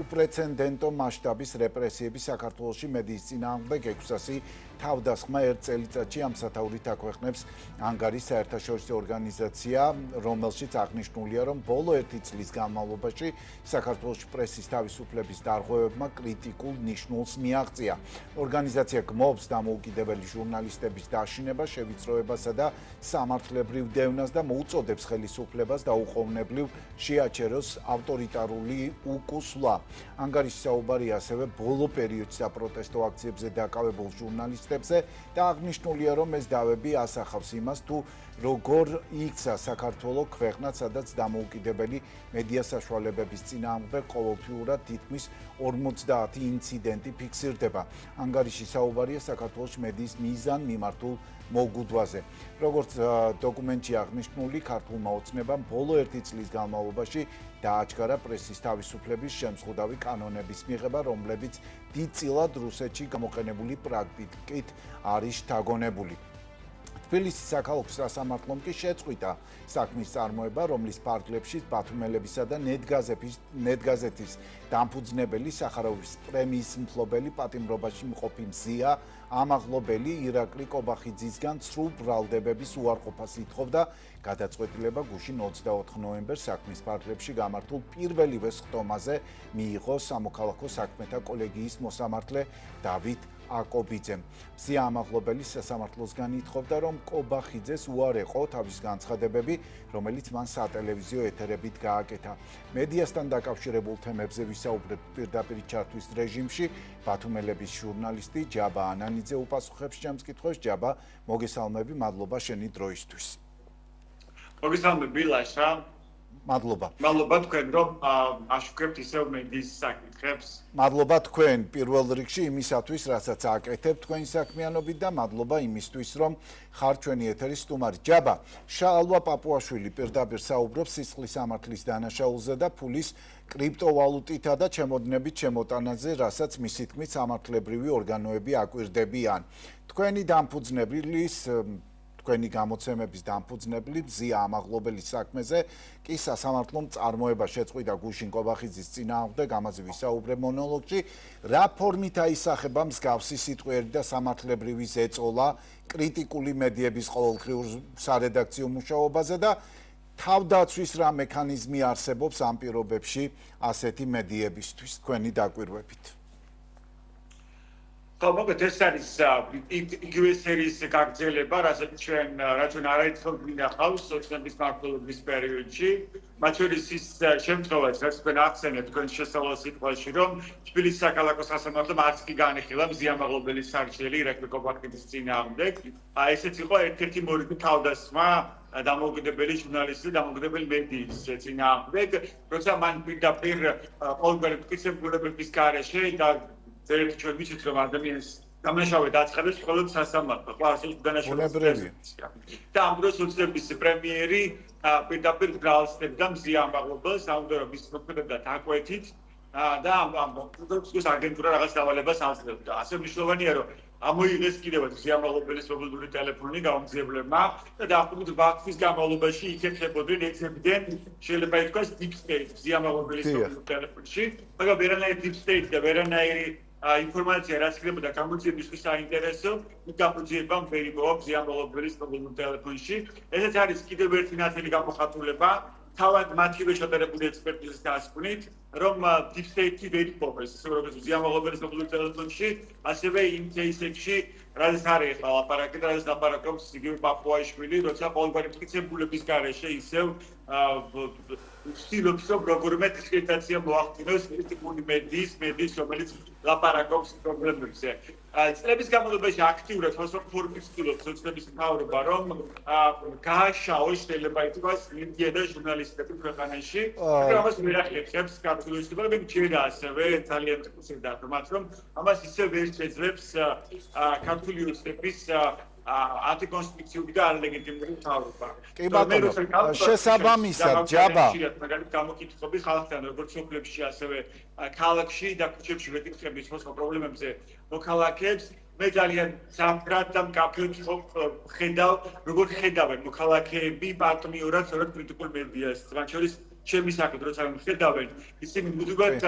უპრეცედენტო მასშტაბის რეპრესიები საქართველოში მედიის წინააღმდეგ 600 თავდასხმა ერთ წელიწადში ამ სათაურით აქვეყნებს ანგარის საერთაშორისო ორგანიზაცია, რომელშიც აღნიშნულია, რომ ბოლო 1 წლის განმავლობაში საქართველოში პრესის თავისუფლების დარღვევებმა კრიტიკულ ნიშნულს მიაღწია. ორგანიზაცია გმობს დამოუკიდებელი ჟურნალისტების დაშინება, შევიწროებასა და სამართლებრივ დევნას და მოუწოდებს ხელისუფლებას დაუყოვნებლივ შეაჩეროს ავტორიტარული უკუსვლა. ანგარიში საუბარია ასევე ბოლო პერიოდში საპროტესტო აქციებზე დაკავებულ ჟურნალისტებზე და აღნიშნულია, რომ ეს დავები ასახავს იმას, თუ როგორ იქცა საქართველოს ქვეყნად, სადაც დამოუკიდებელი მედია საშუალებების წინააღმდეგ ყოველთვიურად თითქმის 50 ინციდენტი ფიქსირდება. ანგარიში საუბარია საქართველოს მედიის მიზან მიმართულ მოგუდვაზე. როგორც დოკუმენტში აღნიშნული, ქართულმა ოცნებამ ბოლო 1 წლის განმავლობაში დააჩქარა პრესის თავისუფლების შემსხვედავი კანონების მიღება, რომლებიც დიდწილად რუსეთში გამოყენებული პრაქტიკით არის შთაგონებული. თბილისის საქალაქო სასამართლომ კი შეწყვიტა საქმის წარმოება, რომლის ფარგლებში ბათუმელებისა და ნეტგაზეთის დამფუძნებელი სახაროვის პრემიის მფლობელი პატიმრობაში მყოფი მზია ამაღლობელი ირაკლი კობახიძისგან ცრუ ბრალდებების უარყოფას ითხოვდა. გადაწყვეტილება გუშინ 24 ნოემბერს საქმის ფარგლებში გამართულ პირველივე სხდომაზე მიიღო სამოქალაქო საქმეთა კოლეგიის მოსამართლე დავით აკობიძემ. მზია ამაღლობელი სასამართლოსგან ითხოვდა, რომ კობახიძეს უარეყო თავის განცხადებები, რომელიც მან სატელევიზიო ეთერებით გააკეთა. მედიასთან დაკავშირებულ თემებზე ვისაუბრებ პირდაპირ ჩართვის რეჟიმში. ბათუმელების ჟურნალისტი ჯაბა ანანიძე უპასუხებს ჩემს კითხვებს. ჯაბა, მოგესალმები, მადლობა შენი დროისთვის. მოგესალმები ლაშა. მადლობა თქვენ რომ აშუქებთ ისევ მედიის საკითხებს. მადლობა თქვენ პირველ რიგში იმისათვის, რასაც აკეთებთ თქვენი საქმიანობით და მადლობა იმისთვის, რომ ხართ ჩვენი ეთერის სტუმარი. ჯაბა, შალვა პაპუაშვილი პირდაპირ საუბრობს სისხლის სამართლის დანაშაულზე და ფულის კრიპტოვალუტითა და ჩემოდნებით შემოტანაზე, რასაც მისი თქმით სამართლებრივი ორგანოები აკვირდებიან. თქვენი გამოცემების დამფუძნებელი მზია ამაღლობელის საქმეზე კი სასამართლომ წარმოება შეწყვიტა გუშინ კობახიძის წინააღმდეგ, ამაზე ვისაუბრებ მონოლოგში. რა ფორმით აისახება მსგავსი სიტყვიერი და სამართლებრივი ზეწოლა კრიტიკული მედიების ყოველდღიურ სარედაქციო მუშაობაზე და თავდაცვის რა მექანიზმი არსებობს ამ პირობებში ასეთი მედიებისთვის თქვენი დაკვირვებით? მოგეთ ეს არის იგივე სერიის გაგრძელება, რასაც ჩვენ არაერთხელ გვინახავს ოცნების მმართველობის პერიოდში. მათ შორის ის შემთხვევაც, რაც თქვენ ახსენებთ თქვენ შესავალ სიტყვაში, რომ თბილისის საქალაქო სასამართლომ არც კი განიხილა მზია ამაღლობელის სარჩელი ირაკლი კობახიძის წინააღმდეგ. ესეც იყო ერთ-ერთი მორიგი თავდასხმა დამოუკიდებელი ჟურნალისტის და დამოუკიდებელი მედიის წინააღმდეგ, როცა მან პირდაპირ ყოველგვარი მტკიცებულებების გარეშე და ზედმეტ ჩვენ ვიცით, რომ ადამიანის დამნაშავე დაწყებებს მხოლოდ სასამართლო, ხო არც დანაშაულს პრეზიდენტია. და ამ დროს ოცნების პრემიერი პირდაპირ გრალსდებდა მზიან მაღლობელს, ამიტომ რომ ის მოქმედებდა დაკვეთით და ამ პროდუქციის აგენტურა რაღაც დავალებას აძლევდა. ასე მნიშვნელოვანია, რომ ამოიღეს კიდევ მზიან მაღლობელის მობილური ტელეფონი გაუმძიებლებმა და დაახლოებით 8 თვის განმავლობაში იქებდებოდნენ ექცებდნენ შეიძლება ითქვას deep state მზიან მაღლობელის მობილურ ტელეფონში, მაგრამ ვერანაირი deep state და ვერანაირი ინფორმაცია რაც ხდებოდა გამოძიებისთვის საინტერესო, გამოძიებამ ვერ იმოვა მზიან მაღლობელის მობილურ ტელეფონში. ესეც არის კიდევ ერთი ნათელი გამოხატულება თავად მათივე შეტანებული ექსპერტიზის დასკვნით, რომ deep state-ი ვერ იპოვეს, ისე როგორც მზიან მაღლობელის მობილურ ტელეფონში, ასევე იმ кейსებში, რადგან არის ახლა ლაპარაკი და რადგან ლაპარაკობს იგივე პაპუაიშვილი, როცა ყოველგვარი მტკიცებულების გარეშე ისევ ვცდილობს რომ როგორმე დისკრეტაცია მოახდინოს კრიტიკული მედიის, რომელიც ლაპარაკობს პრობლემებზე. წლების განმავლობაში აქტიურად ფორმით ვცდილობს ოცნების მთავრობა რომ გააშაოს შეიძლება ითქვას მედია და ჟურნალისტები ქვეყანაში, მაგრამ ამას ვერ ახერხებს ქართული ოცნება, მაგრამ ჯერა ასევე ძალიან მტკიცებდა რომ ამას ისე ვერ შეძლებს ქართული ოცნების ანტიკონსტიტუციური და ანლეგიტიმური მთავრობა. კი ბატონო, შესაბამისად, ჯაბა. მაგალითად გამოკითხები ხალხთან როგორც სოფლებში, ასევე ქალაქში და ქუჩებში ვეკითხების სხვა პრობლემებზე მოქალაქეებს, მე ძალიან სამხრად და მკაფიოდ ხედავ, როგორ ხედავენ მოქალაქეები პარტნიორად სწორედ კრიტიკულ მედიას. მათ შორის ჩემი საკითხი როცა ხედავენ, ისინი მუდმივად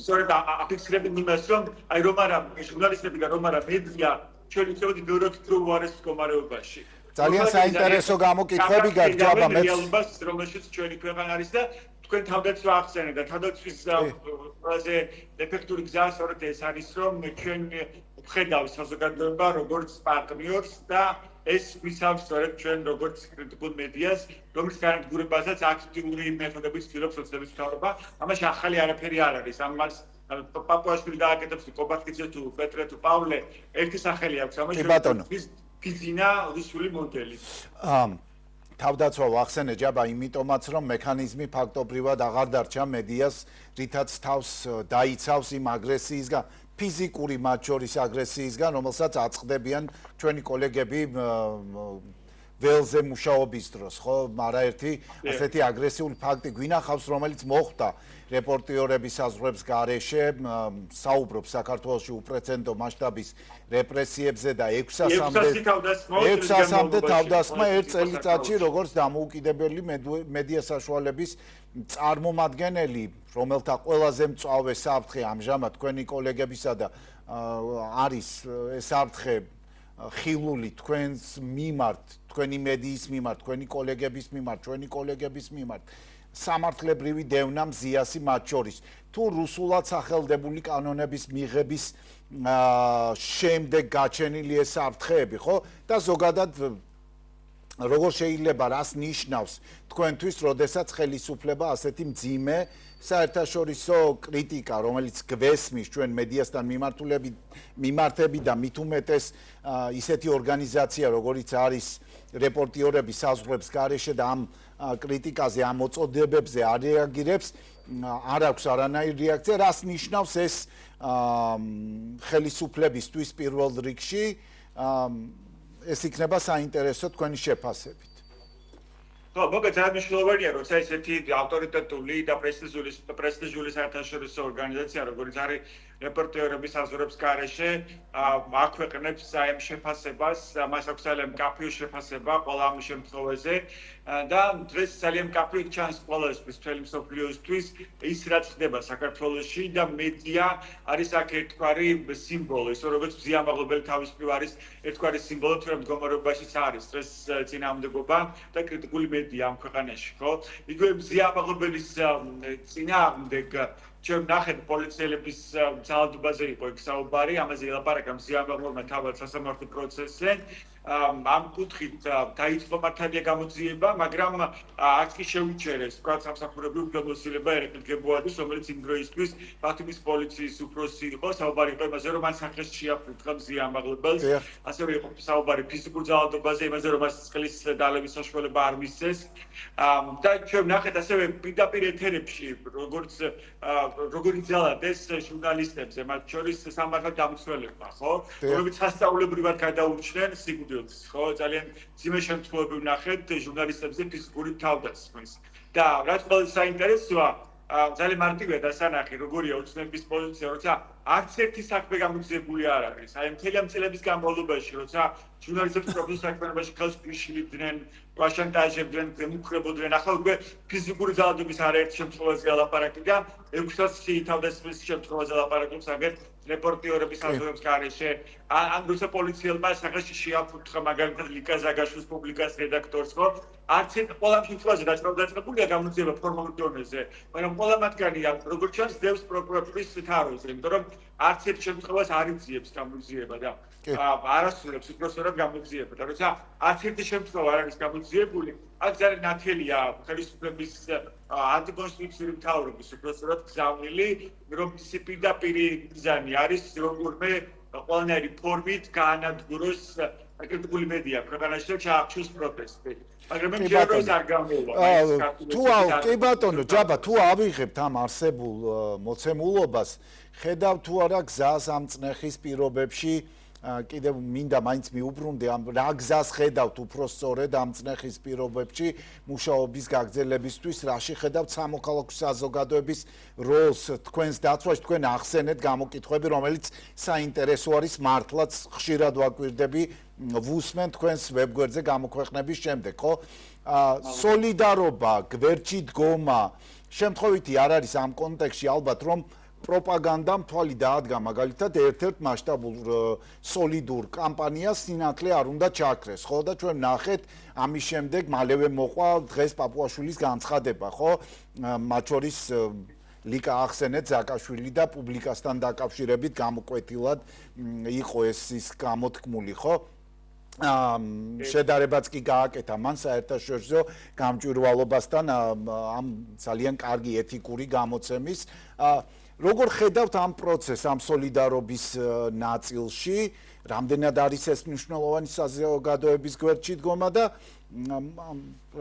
სწორედ აფიქსირებენ იმას, რომ აი რომ არა ჟურნალისტები და რომ არა მედია ჩვენი წევრი ბიუროკრატიულ უარეს მდგომარეობაში. ძალიან საინტერესო გამოკითხვები გაგვჭირდა მეც. რეალობას, რომელშიც ჩვენი ქვეყანა არის და თქვენ თავდაცვა ახსენეთ და თავდაცვის ყველაზე ეფექტური გზა სწორედ ეს არის, რომ ჩვენ ვხედავთ საზოგადოება როგორც პარტნიორს და ეს გვისავს სწორედ ჩვენ როგორც კრიტიკულ მედიას, რომლის განადგურებასაც აქტიური მეთოდებით ცდილობს ოცნების მთავრობა. ამაში ახალი არაფერი არ არის. ამას პაპუაშვილი დააკეთებს კობახიძე თუ პეტრე თუ პავლე ერთი სახელი აქვს ამაში ფიზინა რუსული მოდელი თავდაცვა ვახსენე ჯაბა იმიტომაც რომ მექანიზმი ფაქტობრივად აღარ დარჩა მედიას რითაც თავს დაიცავს იმ აგრესიისგან ფიზიკური მათ შორის აგრესიისგან რომელსაც აწყდებიან ჩვენი კოლეგები ველზე მუშაობის დროს ხო არაერთი ასეთი აგრესიული ფაქტი გვინახავს რომელიც მოხდა რეპორტიორების საზღვრებს გარეშე საუბრობს საქართველოში უპრეცედენტო მასშტაბის რეპრესიებზე და 600-მდე თავდასხმა ერთ წელიწადში როგორც დამოუკიდებელი მედია საშუალების წარმომადგენელი რომელთა ყველაზე მწვავე საფრთხე ამჟამად თქვენი კოლეგებისა და არის ეს საფრთხე ხილული თქვენს მიმართ თქვენი მედიის მიმართ თქვენი კოლეგების მიმართ ჩვენი კოლეგების მიმართ სამართლებრივი დევნა მზიასი მათ შორის თუ რუსულად სახელდებული კანონების მიღების შემდეგ გაჩენილი ეს საფრთხეები ხო და ზოგადად როგორ შეიძლება რას ნიშნავს თქვენთვის როდესაც ხელისუფლება ასეთი მძიმე საერთაშორისო კრიტიკა რომელიც გვესმის ჩვენ მედიასთან მიმართები და მით უმეტეს ისეთი ორგანიზაცია როგორიც არის რეპორტიორები საზღვრებს გარეშე და ამ კრიტიკაზე ამ მოწოდებებზე არ რეაგირებს არ აქვს არანაირი რეაქცია რას ნიშნავს ეს ხელისუფლებისთვის პირველ რიგში ეს იქნება საინტერესო თქვენი შეფასებით ხო, მოგეთ მნიშვნელოვანია, როცა ესეთი ავტორიტეტული და პრესტიჟული საერთაშორისო ორგანიზაცია, როგორც არის რეპორტიორების საზღვრებს გარეშე, აქვეყნებს ამ შეფასებას, მას აქვს ძალიან მკაფიო შეფასება ყველა ამ შემთხვევაზე და დღეს ძალიან მკაფიოდ ჩანს ყველასთვის მთელი მსოფლიოსთვის ის რაც ხდება საქართველოში და მედია არის აქ ერთგვარი სიმბოლო, ისე როგორც მზიამაღლობელი თავის მხრივ არის ერთგვარი სიმბოლო თუ რა მდგომარეობაშიც არის დღეს წინააღმდეგობა და კრიტიკული მედია ამ ქვეყანაში, ხო? იგივე მზიამაღლობელის წინააღმდეგ ჩვენ ნახეთ პოლიციელების ძალადობაზე იყო იქ საუბარი, ამაზე ელაპარაკა მზიამაღლობელმა თავად სასამართლო პროცესზე. ამ კუთხით დაიწყო მართალია გამოძიება, მაგრამ აქ კი შეუჩერეს თქვა სამსახურებრივი უფლებამოსილება ერეკლ გებოადის, რომელიც იმ დროისთვის ბათუმის პოლიციის უფროსი იყო, საუბარი იყო იმაზე, რომ მან სახეს შეაფრთხა მზიამაღლებელს, ასევე იყო საუბარი ფიზიკურ ძალადობაზე, იმაზე, რომ მას წყლის დალევის საშუალება არ მისცეს. და ჩვენ ნახეთ ასევე პირდაპირ ეთერებში, როგორც როგორ იძალადეს ჟურნალისტებზე, მათ შორის სამართალ დამცველებმა, ხო? რომლებიც სასწაულებრივად გადაურჩნენ სიკვდილს, ხო? ძალიან ძიმე შემთხვევები ვნახეთ ჟურნალისტებზე ფიზიკური თავდასხმის. და რაც ყველაზე საინტერესოა, ძალიან მარტივია დასანახი, როგორია ოცნების პოზიცია, როცა არც ერთი საქმე გამოძიებული არ არის. აი მთელი ამ წლების განმავლობაში, როცა ჟურნალისტები პროფესიულ საქმიანობაში ხელს ვიშლიდნენ, ვაშანტაჟებდნენ, ემუქრებოდნენ, ახლა უკვე ფიზიკური ძალადობის არაერთ შემთხვევაზე ალაპარაკი და 600 თავდასხმის შემთხვევაზე ალაპარაკობს აგერ რეპორტიორების აზრებს გარეშე. ან როცა პოლიციელმა სახეში შეაფუთხა მაგალითად ლიკა ზაგაშვილის პუბლიკას რედაქტორს, ხო? არც ერთ ყველა შემთხვევაზე დაწყებულია გამოძიება ფორმალურ დონეზე, მაგრამ ყველა მათგანი როგორც ჩანს დევს პროკურატურის თაროზე, იმიტომ რომ არც ერთ შემთხვევას არ იძიებს გამოძიება და არასწორებს უпроსტად გამოძიება და როცა არც ერთი შემთხვევა არ არის გამოძიებული, აქ ძალიან ნათელია ხელისუფლების ანტიკონსტიტუციური მთავრობის უпроსტად გზავნილი, რომ პირდაპირი მიზანი არის როგორმე ყველანაირი ფორმით გაანადგუროს კრიტიკული მედია ქვეყანაში და ჩაახშოს პროტესტი. მაგრამ მე მჯერა რომ ეს არ გამოვა. კი ბატონო, ჯაბა, თუ ავიღებთ ამ არსებულ მოცემულობას, ხედავ თუ არა გზას ამ წნეხის პირობებში კიდევ მინდა მაინც მიუბრუნდე ამ რა გზას ხედავთ უფრო სწორედ ამ წნეხის პირობებში მუშაობის გაგრძელებისთვის, რაში ხედავთ სამოქალაქო საზოგადოების როლს თქვენს დაცვაში, თქვენ ახსენეთ გამოკითხვები, რომელიც საინტერესო არის, მართლაც ხშირად ვაკვირდები, ვუსმენ თქვენს ვებგვერდზე გამოქვეყნების შემდეგ, ხო? სოლიდარობა, გვერდში დგომა, შემთხვევითი არ არის ამ კონტექსტში ალბათ რომ პროპაგანდამ თვალი დაადგა მაგალითად ერთ-ერთ მასშტაბურ სოლიდურ კამპანიას სინათლე არ უნდა ჩაქრეს, ხო? და ჩვენ ნახეთ ამის შემდეგ მალევე მოყვა დღეს პაპუაშვილის განცხადება, ხო? მათ შორის ლიკა ახსენეთ ზაკაშვილი და პუბლიკასთან დაკავშირებით გამოკვეთილად იყო ის გამოთქმული, ხო? შედარებაც კი გააკეთა მან საერთაშორისო გამჭვირვალობასთან ამ ძალიან კარგი ეთიკური გამოცემის. როგორ ხედავთ ამ პროცესს, ამ სოლიდარობის ნაწილში, რამდენად არის ეს მნიშვნელოვანი საზოგადოების გვერდში დგომა და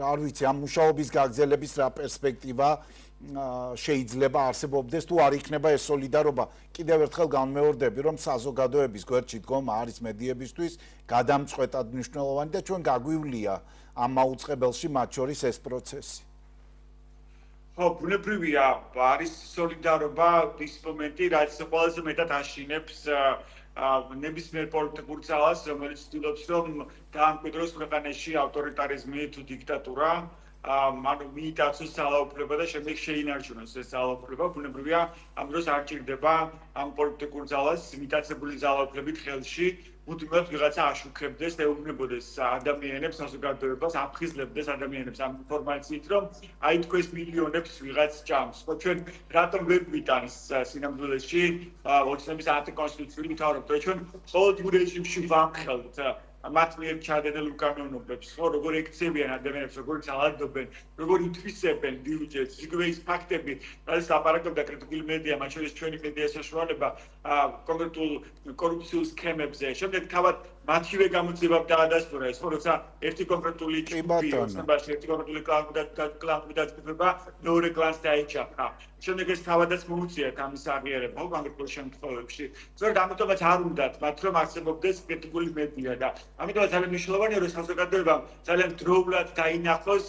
არ ვიცი, ამ მუშაობის გაგრძელების რა პერსპექტივა შეიძლება არსებობდეს თუ არ იქნება ეს სოლიდარობა. კიდევ ერთხელ განმეორდები, რომ საზოგადოების გვერდში დგომა არის მედიებისთვის გადამწყვეტად მნიშვნელოვანი და ჩვენ გაგვივლია ამ მაუწყებელში მათ შორის ეს პროცესი. ხო, ბუნებრივია, არის სოლიდარობა ის მომენტი, რაც ყველაზე მეტად აშინებს ნებისმიერ პოლიტიკურ ძალას, რომელიც ცდილობს რომ დაამკვიდროს ქვეყანაში ავტორიტარიზმი თუ დიქტატურა. ანუ მიიტაცოს ძალაუფლება და შემდეგ შეინარჩუნოს ეს ძალაუფლება, ბუნებრივია, ამ დროს არ ჭირდება ამ პოლიტიკურ ძალას მიტაცებული ძალაუფლებით ხელში, მუდმივად ვიღაცა აშუქებდეს და ეუბნებოდეს ადამიანებს, საზოგადოებას, აფხიზლებდეს ადამიანებს ამ ინფორმაციით, რომ აი თქვენს მილიონებს ვიღაც ჭამს. ხო, ჩვენ რატომ ვერ გვიტანს სინამდვილეში ოცნების ანტიკონსტიტუციური მთავრობა, ჩვენ ყოველდღიურ რეჟიმში ვამხელთ მათ მიერ ჩადენილ უკანონობებს, ხო, როგორ ექცევიან ადამიანებს, როგორ ძალადობენ, როგორ ითვისებენ ბიუჯეტს, იგივე ის ფაქტები, რაც ლაპარაკობდა კრიტიკული მედია, მათ შორის ჩვენი მედია საშუალება კონკრეტულ კორუფციულ სქემებზე. შემდეგ თავად მათივე გამოძიებამ დაადასტურა ეს, ხო, როცა ერთი კონკრეტული ჯგუფი, ოცნებაში ერთი კონკრეტული კლანი დაწყება, მეორე კლანს დაეჭაფა. შემდეგ ეს თავადაც მოუწიათ ამის აღიარება კონკრეტულ შემთხვევებში. სწორედ ამიტომაც არ უნდათ მათ რომ არსებობდეს კრიტიკული მედია და ამიტომაც ძალიან მნიშვნელოვანია რომ საზოგადოებამ ძალიან დროულად დაინახოს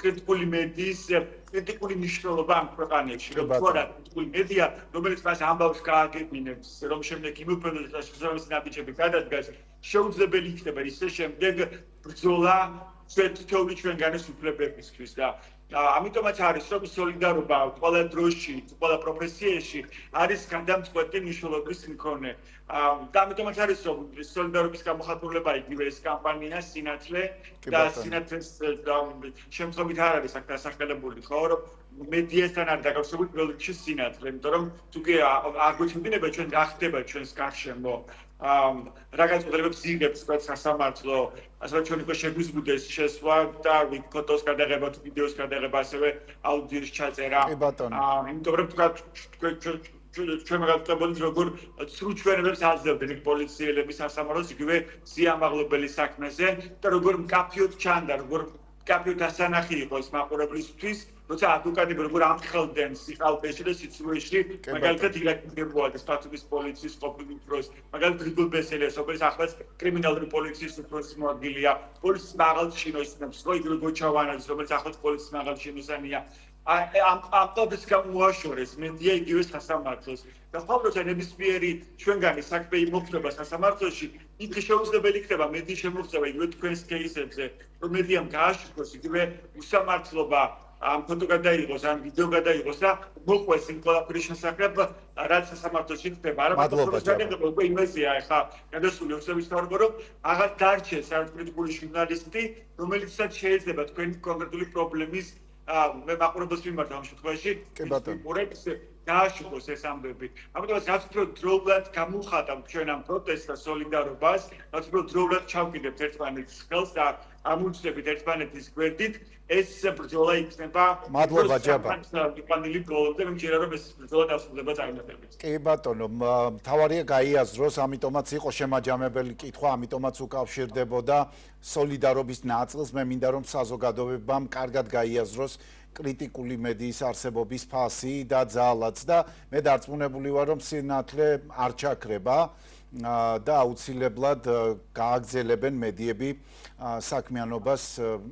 კრიტიკული მედიის კრიტიკული მნიშვნელობა ამ ქვეყანაში, რომ თუ არა კრიტიკული მედია, რომელიც მას ამბავს გააგებინებს, რომ შემდეგ იმუფრებდეს და შესაბამისი ნაბიჯები გადადგას, შეუძლებელი იქნება ისე შემდეგ ბრძოლა თითოეული ჩვენგანის უფლებებისთვის და ამიტომაც არის რომ სოლიდარობა ყველა დროში, ყველა პროფესიაში არის გადამწყვეტი მნიშვნელობის მქონე. და ამიტომაც არის რომ სოლიდარობის გამოხატულება იგივე ეს კამპანია სინათლე და სინათლეს შემთხვევით არ არის აქ დასახელებული, ხო, რომ მედიასთან არ დაკავშირებული პირველ რიგში სინათლე, იმიტომ რომ თუკი აგვეჩნდება ჩვენ გახდება ჩვენს გარშემო რაღაც უძლებებს იგებს თქვენ სასამართლო, ასევე ჩვენ უკვე შეგვიზღუდეს შესვლა და ფოტოს გადაღება თუ ვიდეოს გადაღება, ასევე აუდიოს ჩაწერა. იმიტომ რომ ჩვენ მაგალითად როგორ ცრუ ჩვენებებს აძლევდნენ პოლიციელები სასამართლოს იგივე სიამაღლებელი საქმეზე და როგორ მკაფიოდ ჩანდა, როგორ მკაფიოდ ასანახი იყო ეს მაყურებლისთვის, როცა ადვოკატები როგორ ამხელდნენ სიყალბეში და სიცრუეში, მაგალითად ირაკმდებოდა სტატუსის პოლიციის ყოფილი უფროს, მაგალითად გრიგოლ ბესელიას, რომელიც ახლაც კრიმინალური პოლიციის უფროსის მოადგილეა, პოლიციის მაღალ ჩინოსნებს, როიგრიგ გოჩავანაძე, რომელიც ახლაც პოლიციის მაღალ ჩინოსანია. ამ ავტობის გამოაშორეს მედია იგივე სასამართლოს და ყოველდღე ნებისმიერი ჩვენგანი საქმე იმოხდება სასამართლოში, იქ შეუძლებელი იქნება მედიის შემოღწევა იგივე თქვენს кейსებზე, რომ მედიამ გააშუქოს იგივე უსამართლობა ამ ფოტო გადაიღოს, ამ ვიდეო გადაიღოს და მოყვეს იმ ყველაფრის შესახებ, რაც სასამართლოში ხდება. არა მარტო შეიძლება უკვე იმესია, ეხლა გადასული ოცნების თორბო, რომ აღარ დარჩეს საერთაშორისო ჟურნალისტი, რომელიცაც შეიძლება თქვენი კონკრეტული პრობლემის მე მაყურებელს მიმართ ამ შემთხვევაში უყურებს გააშუქოს ეს ამბები. ამიტომაც რაც უფრო დროულად გამოვხატავთ ჩვენ ამ პროტესტს და სოლიდარობას, რაც უფრო დროულად ჩავკიდებთ ერთმანეთს ხელს და ამოვწდებით ერთმანეთის გვერდით, ეს ბრძოლა იქნება მადლობა ჯაბა. მიყანილი ბოლომდე მე მჯერა რომ ეს ბრძოლა დასრულდება წარმატებით. კი ბატონო, მთავარია გაიაზროს, ამიტომაც იყო შემაჯამებელი კითხვა, ამიტომაც უკავშირდებოდა სოლიდარობის ნაწილს. მე მინდა რომ საზოგადოებამ კარგად გაიაზროს კრიტიკული მედიის არსებობის ფასი და ძალაც და მე დარწმუნებული ვარ რომ სინათლე არ ჩაქრება და აუცილებლად გააგრძელებენ მედიები საქმიანობას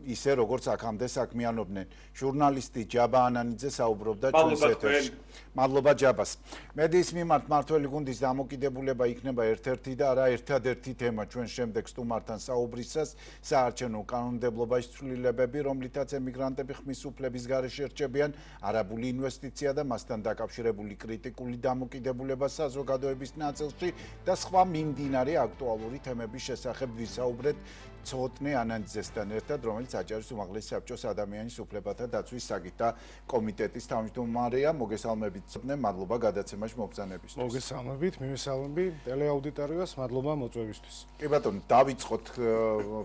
ისე როგორც აქამდე საქმიანობდნენ. ჟურნალისტი ჯაბა ანანიძე საუბრობდა ჩვენს ეთერში. მადლობა ჯაბას. მედიის მიმართ მართველი გუნდის დამოკიდებულება იქნება ერთ-ერთი და არა ერთადერთი თემა ჩვენ შემდეგ სტუმართან საუბრისას, საარჩევნო კანონმდებლობაში ცვლილებები, რომლითაც ემიგრანტები ხმის უფლების გარეშე რჩებიან, არაბული ინვესტიცია და მასთან დაკავშირებული კრიტიკული დამოკიდებულება საზოგადოების ნაწილში და სხვა მიმდინარე აქტუალური თემების შესახებ ვისაუბრეთ ცოტნე ანანიძესთან ერთად, რომელიც აჭარის უმაღლესი საბჭოს ადამიანის უფლებათა დაცვის საკითხთა კომიტეტის თავმჯდომარეა. მოგესალმებით ცოტნე, მადლობა გადაცემაში მობრძანებისთვის. მოგესალმებით, მივესალმები ტელეაუდიტორიას, მადლობა მოწვევისთვის. კი ბატონო, დავიწყოთ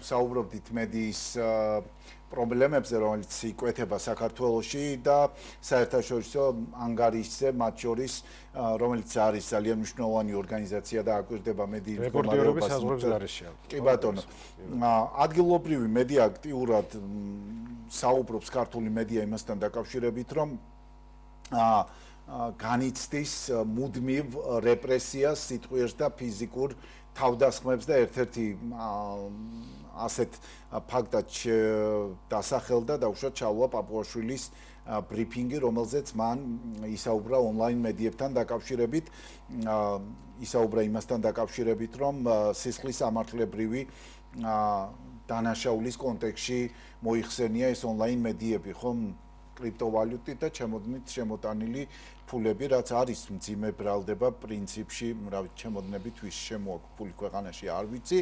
საუბრობდით მედიის პრობლემებზე, რომელიც იკვეთება საქართველოში და საერთაშორისო ანგარიშზე, მათ შორის რომელიც არის ძალიან მნიშვნელოვანი ორგანიზაცია და აკვირდება მედიის რეპორტერების საზღვრების გარეშე. კი ბატონო, ადგილობრივი მედია აქტიურად საუბრობს ქართული მედია იმასთან დაკავშირებით, რომ განიცდის მუდმივ რეპრესიას, სიტყვიერს და ფიზიკურ თავდასხმებს და ერთ-ერთი ასეთ ფაქტად დასახელდა და უშუალოდ ჩაულა პაპუაშვილის ბრიფინგი, რომელზეც მან ისაუბრა ონლაინ მედიებთან დაკავშირებით, ისაუბრა იმასთან დაკავშირებით, რომ სისხლის სამართლებრივი დანაშაულის კონტექსტში მოიხსენია ეს ონლაინ მედიები, ხომ კრიპტოვალუტით და ჩემოდნით შემოტანილი ფულები, რაც არის მძიმე ბრალდება პრინციპში, რა ვიცი, ჩემოდნებით ვის შემოაქვს ფული ქვეყანაში, არ ვიცი.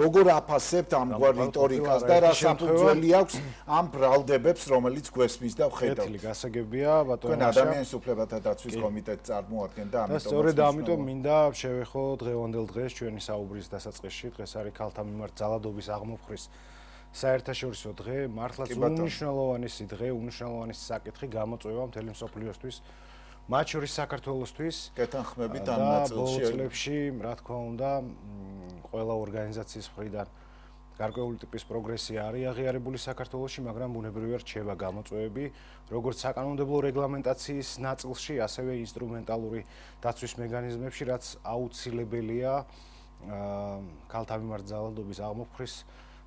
როგორ აფასებთ ამგვარ რიტორიკას და რა საფუძველი აქვს ამ ბრალდებებს, რომელიც გვესმის და ვხედავთ? კეთილი გასაგებია, ბატონო. თქვენ ადამიანის უფლებათა დაცვის კომიტეტს წარმოადგენთ და ამიტომ სწორედ ამიტომ მინდა შევეხო დღევანდელ დღეს ჩვენი საუბრის დასაწყისში, დღეს არის ქალთა მიმართ ძალადობის აღმოფხრის საერთაშორისო დღე, მართლაც უნიშნელოვანი დღე, უნიშნელოვანი საკითხი გამოწვევა მთელი მსოფლიოსთვის, მათ შორის საქართველოსთვის. გეთანხმებით ამ და ნაწილში. ბოლო წლებში, რა თქმა უნდა, ყველა ორგანიზაციის მხრიდან გარკვეული ტიპის პროგრესია არის აღიარებული საქართველოში, მაგრამ ბუნებრივია რჩება გამოწვევები, როგორც საკანონმდებლო რეგლამენტაციის ნაწილში, ასევე ინსტრუმენტალური დაცვის მექანიზმებში, რაც აუცილებელია ქალთა მიმართ ძალადობის აღმოფხრის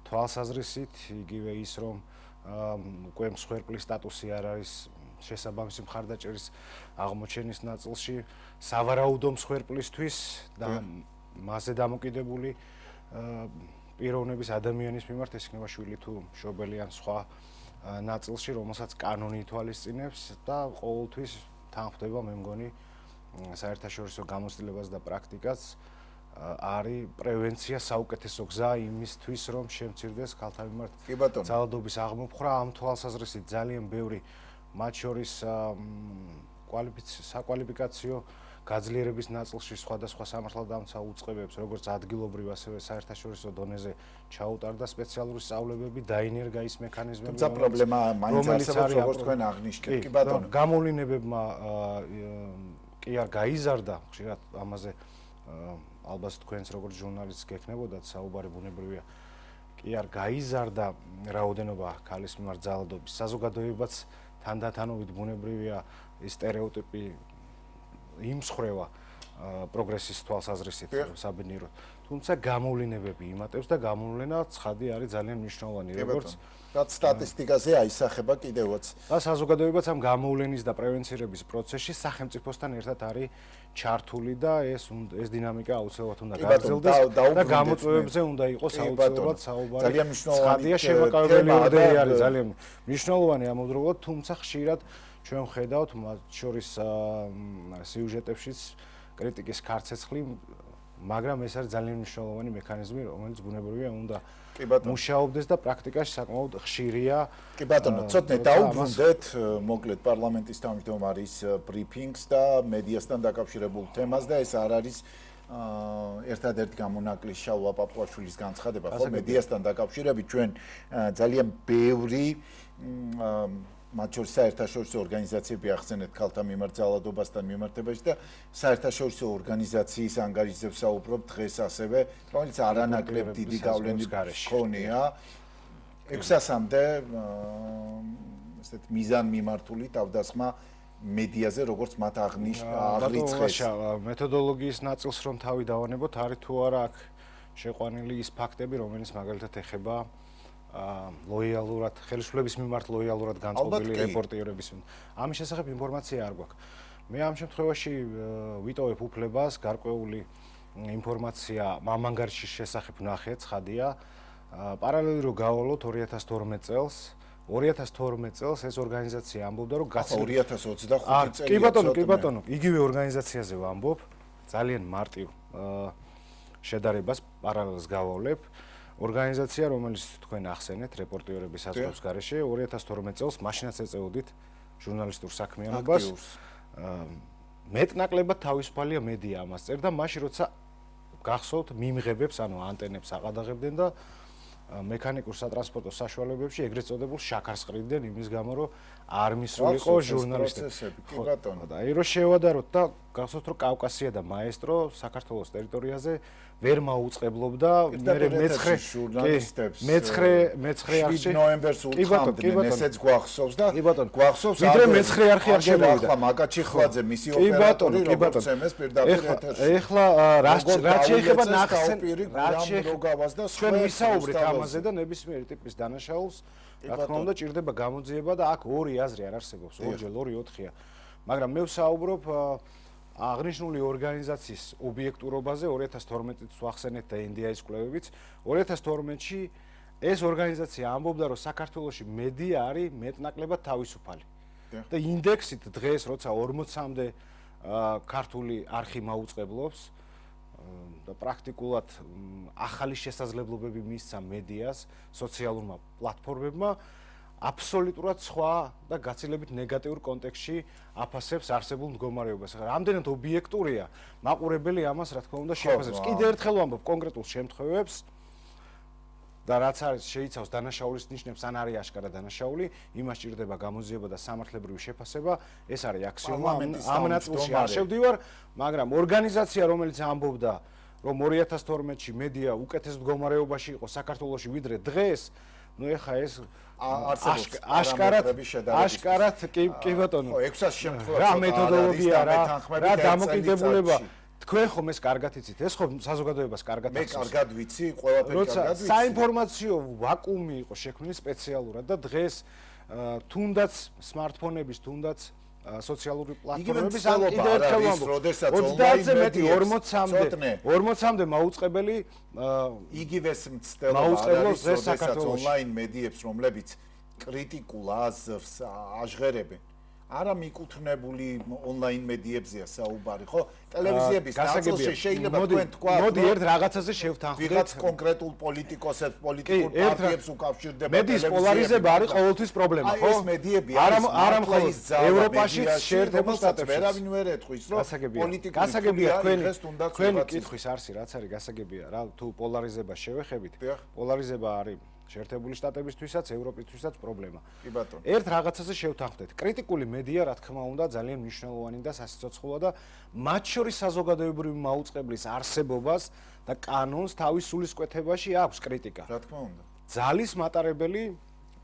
თვალსაზრისით, იგივე ის, რომ უკვე მსხვერპლის სტატუსი არ არის შესაბამისი მხარდაჭერის აღმოჩენის ნაწილში, სავარაუდო მსხვერპლისთვის და მასზე დამოკიდებული პიროვნების ადამიანის მიმართ, ეს იქნება შვილი თუ მშობელი ან სხვა ნაწილში, რომელსაც კანონი ითვალისწინებს და ყოველთვის თან ხვდება, მე მგონი, საერთაშორისო გამოცდილებას და პრაქტიკას არის პრევენცია საუკეთესო გზა იმისთვის, რომ შემცირდეს ქალთა მიმართ ძალადობის აღმოფხვრა. ამ თვალსაზრისით ძალიან ბევრი მათ შორის საკვალიფიკაციო გაძლიერების ნაწილში სხვადასხვა სამართალდამცა უწყებებს, როგორც ადგილობრივ, ასევე საერთაშორისო დონეზე ჩაუტარდა სპეციალური სწავლებები, დაინერგა ის მექანიზმები, თუმცა პრობლემა მაინც არსებობს, როგორც თქვენ აღნიშნეთ. კი ბატონო, გამოვლინებებმა კი არ გაიზარდა, ხშირად ამაზე ალბათ თქვენს როგორც ჟურნალისტს გექნებოდათ საუბარი, ბუნებრივია, კი არ გაიზარდა რაოდენობა ქალის მიმართ ძალადობის. საზოგადოებაც თანდათანობით ბუნებრივია ის სტერეოტიპი იმსხრევა პროგრესის თვალსაზრისით საბედნიეროდ. თუმცა გამოვლენებები იმატებს და გამოვლენა ცხადი არის ძალიან მნიშვნელოვანი როგორც რაც სტატისტიკაზე აისახება კიდევაც. და საზოგადოებაც ამ გამოვლენის და პრევენცირების პროცესში სახელმწიფოსთან ერთად არის ჩართული და ეს დინამიკა აუცილებლად უნდა გაგრძელდეს და გამოწვევებზე უნდა იყოს აუცილებლად საუბარი. ძალიან მნიშვნელოვანი ცხადია შემაკავებელი ორდერი არის ძალიან მნიშვნელოვანი ამავდროულად, თუმცა ხშირად ჩვენ ვხედავთ მათ შორის სიუჟეტებშიც კრიტიკის ქარცეცხლი, მაგრამ ეს არის ძალიან მნიშვნელოვანი მექანიზმი, რომელიც ბუნებრივია უნდა მუშაობდეს და პრაქტიკაში საკმაოდ ხშირია. კი ბატონო, ცოტნე დაუბრუნდეთ მოკლედ პარლამენტის თავმჯდომარის ბრიფინგს და მედიასთან დაკავშირებულ თემას და ეს არ არის ერთადერთი გამონაკლისი შალვა პაპუაშვილის განცხადება, ხო, მედიასთან დაკავშირებით ჩვენ ძალიან ბევრი მათ შორის საერთაშორისო ორგანიზაციები ახსენეთ ქალთა მიმართ ძალადობასთან მიმართებაში და საერთაშორისო ორგანიზაციის ანგარიშებს საუბრობ დღეს ასევე, რომელიც არანაკლებ დიდი გავლენის მქონეა 600-მდე ესეთ მიზანმიმართული თავდასხმა მედიაზე, როგორც მათ აღრიცხეს. მეთოდოლოგიის ნაწილს რომ თავი დავანებოთ, არის თუ არა აქ შეყვანილი ის ფაქტები, რომელიც მაგალითად ეხება ლოიალურად ხელისუფლების მიმართ ლოიალურად განწყობილი რეპორტერების. ამის შესახებ ინფორმაცია არ გვაქვს. მე ამ შემთხვევაში ვიტოვებ უფლებას გარკვეული ინფორმაცია ამ ანგარიშის შესახებ ვნახე, ცხადია. პარალელურად რო გავალოთ 2012 წელს 2012 წელს ეს ორგანიზაცია ამბობდა რომ 2025 წელი. კი ბატონო, იგივე ორგანიზაციაზე ვამბობ, ძალიან მარტივ შედარებას პარალელს გავავლებ. ორგანიზაცია, რომელიც თქვენ ახსენეთ რეპორტერების საზღვრების გარეშე 2012 წელს მაშინაც ეწეოდით ჟურნალისტურ საქმიანობას. მეტნაკლებად თავისუფალია მედია ამას წერდა, მაშინ როცა გახსოვთ მიმღებებს, ანუ ანტენებს აყადაღებდნენ და მექანიკურ სატრანსპორტო საშუალებებში ეგრეთ წოდებულ შაქარს ყრიდნენ იმის გამო, რომ არ მისულიყო ჟურნალისტები. კი ბატონო. და აი რო შევადაროთ და გახსოვთ რომ კავკასია და მაესტრო საქართველოს ტერიტორიაზე ვერ მაუწყებლობდა მე მეცხრე ჟურნალისტებს მეცხრე არხი ნოემბერს უთხრამდნენ ესეც გვახსოვს და გვახსოვს ვიდრე მეცხრე არხი არ შემოვიდა ახლა მაკაჩიხლაძე მისი ოპერატორი როგორც ემეს პირდაპირ ეთერში ეხლა რაც შეეხება ნახსენ რაც შეგავას და ჩვენ ვისაუბრეთ ამაზე და ნებისმიერი ტიპის დანაშაულს რა თქმა უნდა ჭირდება გამოძიება და აქ ორი აზრი არ არსებობს, ორჯერ 2-4-ია. მაგრამ მე ვსაუბრობ აღნიშნული ორგანიზაციის ობიექტურობაზე 2012 წელს ვახსენეთ და ინდიაის კვლევებიც 2012-ში ეს ორგანიზაცია ამბობდა რომ საქართველოში მედია არის მეტნაკლებად თავისუფალი. და ინდექსით დღეს როცა 40-მდე ქართული არხი მაუწყებლობს და პრაქტიკულად ახალი შესაძლებლობები მისცა მედიას, სოციალურმა პლატფორმებმა აბსოლუტურად სხვა და გაცილებით ნეგატიურ კონტექსტში აფასებს არსებულ მდგომარეობას. რამდენად ობიექტურია, მაყურებელი ამას რა თქმა უნდა შეფასებს. კიდევ ერთხელ ვამბობ კონკრეტულ შემთხვევებს და რაც არის შეიცავს დანაშაულის ნიშნებს, ან არის აშკარა დანაშაული, იმას ჭირდება გამოძიება და სამართლებრივი შეფასება, ეს არის აქსიომა, ამ ნაწილში არ შევდივარ, მაგრამ ორგანიზაცია, რომელიც ამბობდა, რომ 2012-ში მედია უკეთეს მდგომარეობაში იყო საქართველოში ვიდრე დღეს, ну ეხა ეს აშკარად კი ბატონო 600 შემთხვევაში რა მეთოდოლოგია რა დამოკიდებულება თქვენ ხომ ეს კარგად იცით ეს ხომ საზოგადოებას კარგად ახსოვს მე კარგად ვიცი ყველაფერი კარგად ვიცი საინფორმაციო ვაკუუმი იყო შექმნილი სპეციალურად და დღეს თუნდაც სმარტფონების თუნდაც სოციალური პლატფორმების ან კიდევ ერთხელ ვამბობ 30-ზე მეტი 40-მდე მაუწყებელი იგივეს მცდელობა არის ონლაინ მედიებს რომლებიც კრიტიკულ აზრს აჟღერებენ არა მიკუთვნებული ონლაინ მედიებზეა საუბარი, ხო? ტელევიზიების ნაწილში შეიძლება თქვენ თქვა, მოდი ერთ რაღაცაზე შევთანხმდეთ. ვიღაც კონკრეტულ პოლიტიკოსებს, პოლიტიკურ პარტიებს უკავშირდება მედიის პოლარიზება არის ყოველთვის პრობლემა, ხო? ეს მედიები არა მხოლოდ ევროპაში შეერთებულ შტატებში. ვერავინ ვერ ეთქვის, რომ პოლიტიკური გასაგებია თქვენი კითხვის არსი რაც არის გასაგებია რა თუ პოლარიზება შევეხებით, პოლარიზება არის შეერთებული შტატებისთვისაც, ევროპისთვისაც პრობლემა. კი ბატონო. ერთ რაღაცაზე შევთანხმდეთ. კრიტიკული მედია, რა თქმა უნდა, ძალიან მნიშვნელოვანი და სასიცოცხლოა და მათ შორის საზოგადოებრივი მაუწყებლის არსებობას და კანონს თავის სულისკვეთებაში აქვს კრიტიკა. რა თქმა უნდა. ძალის მატარებელი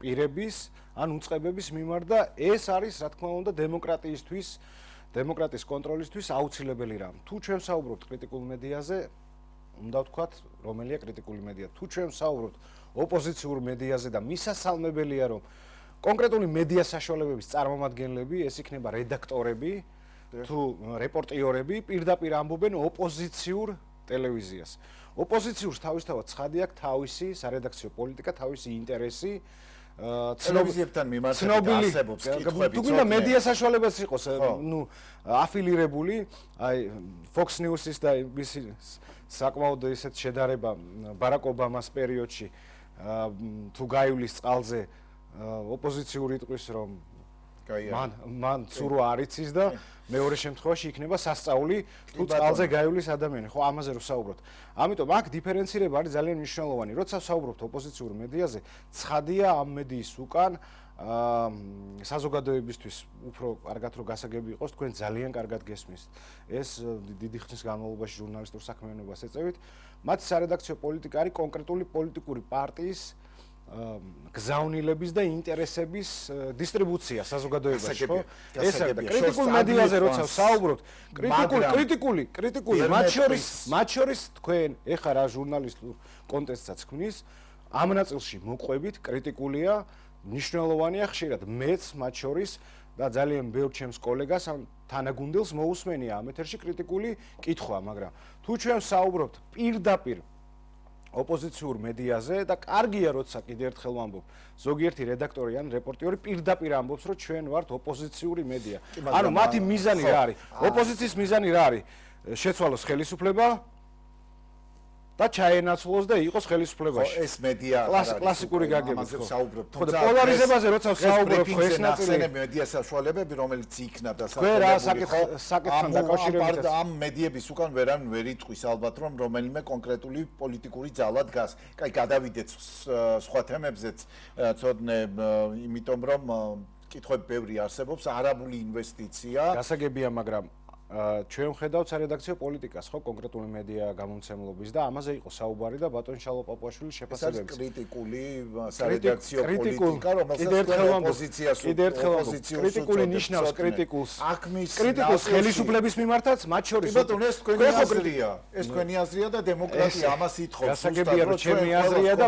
პირების ან უწყებების მიმართ და ეს არის რა თქმა უნდა დემოკრატიის კონტროლისთვის აუცილებელი რამ. თუ ჩვენ საუბრობთ კრიტიკულ მედიაზე, უნდა ვთქვათ, რომელია კრიტიკული მედია. თუ ჩვენ საუბრობთ ოპოზიციურ მედიაზე და მისასალმებელია, რომ კონკრეტული მედია საშუალებების წარმომადგენლები, ეს იქნება რედაქტორები თუ რეპორტიორები, პირდაპირ ამბობენ ოპოზიციურ ტელევიზიას. ოპოზიციურს თავისთავად ცხადი აქვს თავისი სარედაქციო პოლიტიკა, თავისი ინტერესი, ტელევიზიებთან მიმართებით არსებობს კითხვები. თუ გინდა მედია საშუალებაც იყოს, აფილირებული, აი Fox News-ის და BBC-ის საკმაოდ ისეთ შედარება ბარაკ ობამას პერიოდში თუ გაივლის წყალზე ოპოზიციური იტყვის, რომ მან ცურვა არ იცის და მეორე შემთხვევაში იქნება სასწაული თუ წყალზე გაივლის ადამიანი. ხო, ამაზე რო საუბრობთ. ამიტომ აქ დიფერენცირება არის ძალიან მნიშვნელოვანი. როცა საუბრობთ ოპოზიციურ მედიაზე, ცხადია ამ მედიის უკან საზოგადოებისთვის უფრო კარგად რო გასაგები იყოს, თქვენ ძალიან კარგად გესმის. ეს დიდი ხნის განმავლობაში ჟურნალისტურ საქმიანობას ეწევით. მათი სარედაქციო პოლიტიკა არის კონკრეტული პოლიტიკური პარტიის გზავნილების და ინტერესების დისტრიბუცია საზოგადოებაში, ხო? ეს არის და კრიტიკულ მედიაზე როცა საუბრობთ, კრიტიკული მათ შორის თქვენ ეხა რა ჟურნალისტურ კონტექსტსაც ქმნის, ამ ნაწილში მოყვებით კრიტიკულია, მნიშვნელოვანია ხშირად მეც მათ შორის და ძალიან ბევრ ჩემს კოლეგას ან თანაგუნდელს მოусმენია ამ ეთერში კრიტიკული კითხვა, მაგრამ თუ ჩვენ საუბრობთ პირდაპირ ოპოზიციურ მედიაზე და კარგია როცა კიდევ ერთხელ ვამბობ ზოგიერთი რედაქტორი ან რეპორტიორი პირდაპირ ამბობს რომ ჩვენ ვართ ოპოზიციური მედია. ანუ მათი მიზანი რა არის? ოპოზიციის მიზანი რა არის? შეცვალოს ხელისუფლება და ჩაენაცვლოს და იყოს ხელისუფლებაში. ეს მედია კლასიკური გაგებით ხო. საუბრობთ. თუმცა პოლარიზებაზე როცა საუბრობთ, ხო ეს ნაწილი მედია საშუალებები, რომელიც იქნა და საკითხთან დაკავშირებით ამ მედიების უკან ვერან ვერ იტყვის ალბათ რომ რომელიმე კონკრეტული პოლიტიკური ძალა დგას. კაი, გადავიდეთ სხვა თემებზეც ცოდნე, იმიტომ რომ კითხვები ბევრი არსებობს, არაბული ინვესტიცია. გასაგებია, მაგრამ ჩვენ ვხედავთ სარედაქციო პოლიტიკას, ხო, კონკრეტული მედია გამომცემლობის და ამაზე იყო საუბარი და ბატონ შალო პაპუაშვილის შეფასებები. ეს კრიტიკული სარედაქციო პოლიტიკა, რომელსაც ოპოზიციას კრიტიკული ნიშნავს კრიტიკულს ხელისუფლების მიმართაც, მათ შორის. ბატონო, ეს თქვენი აზრია. ეს თქვენი აზრია და დემოკრატია ამას ითხოვს. გასაგებია, რომ ჩემი აზრია და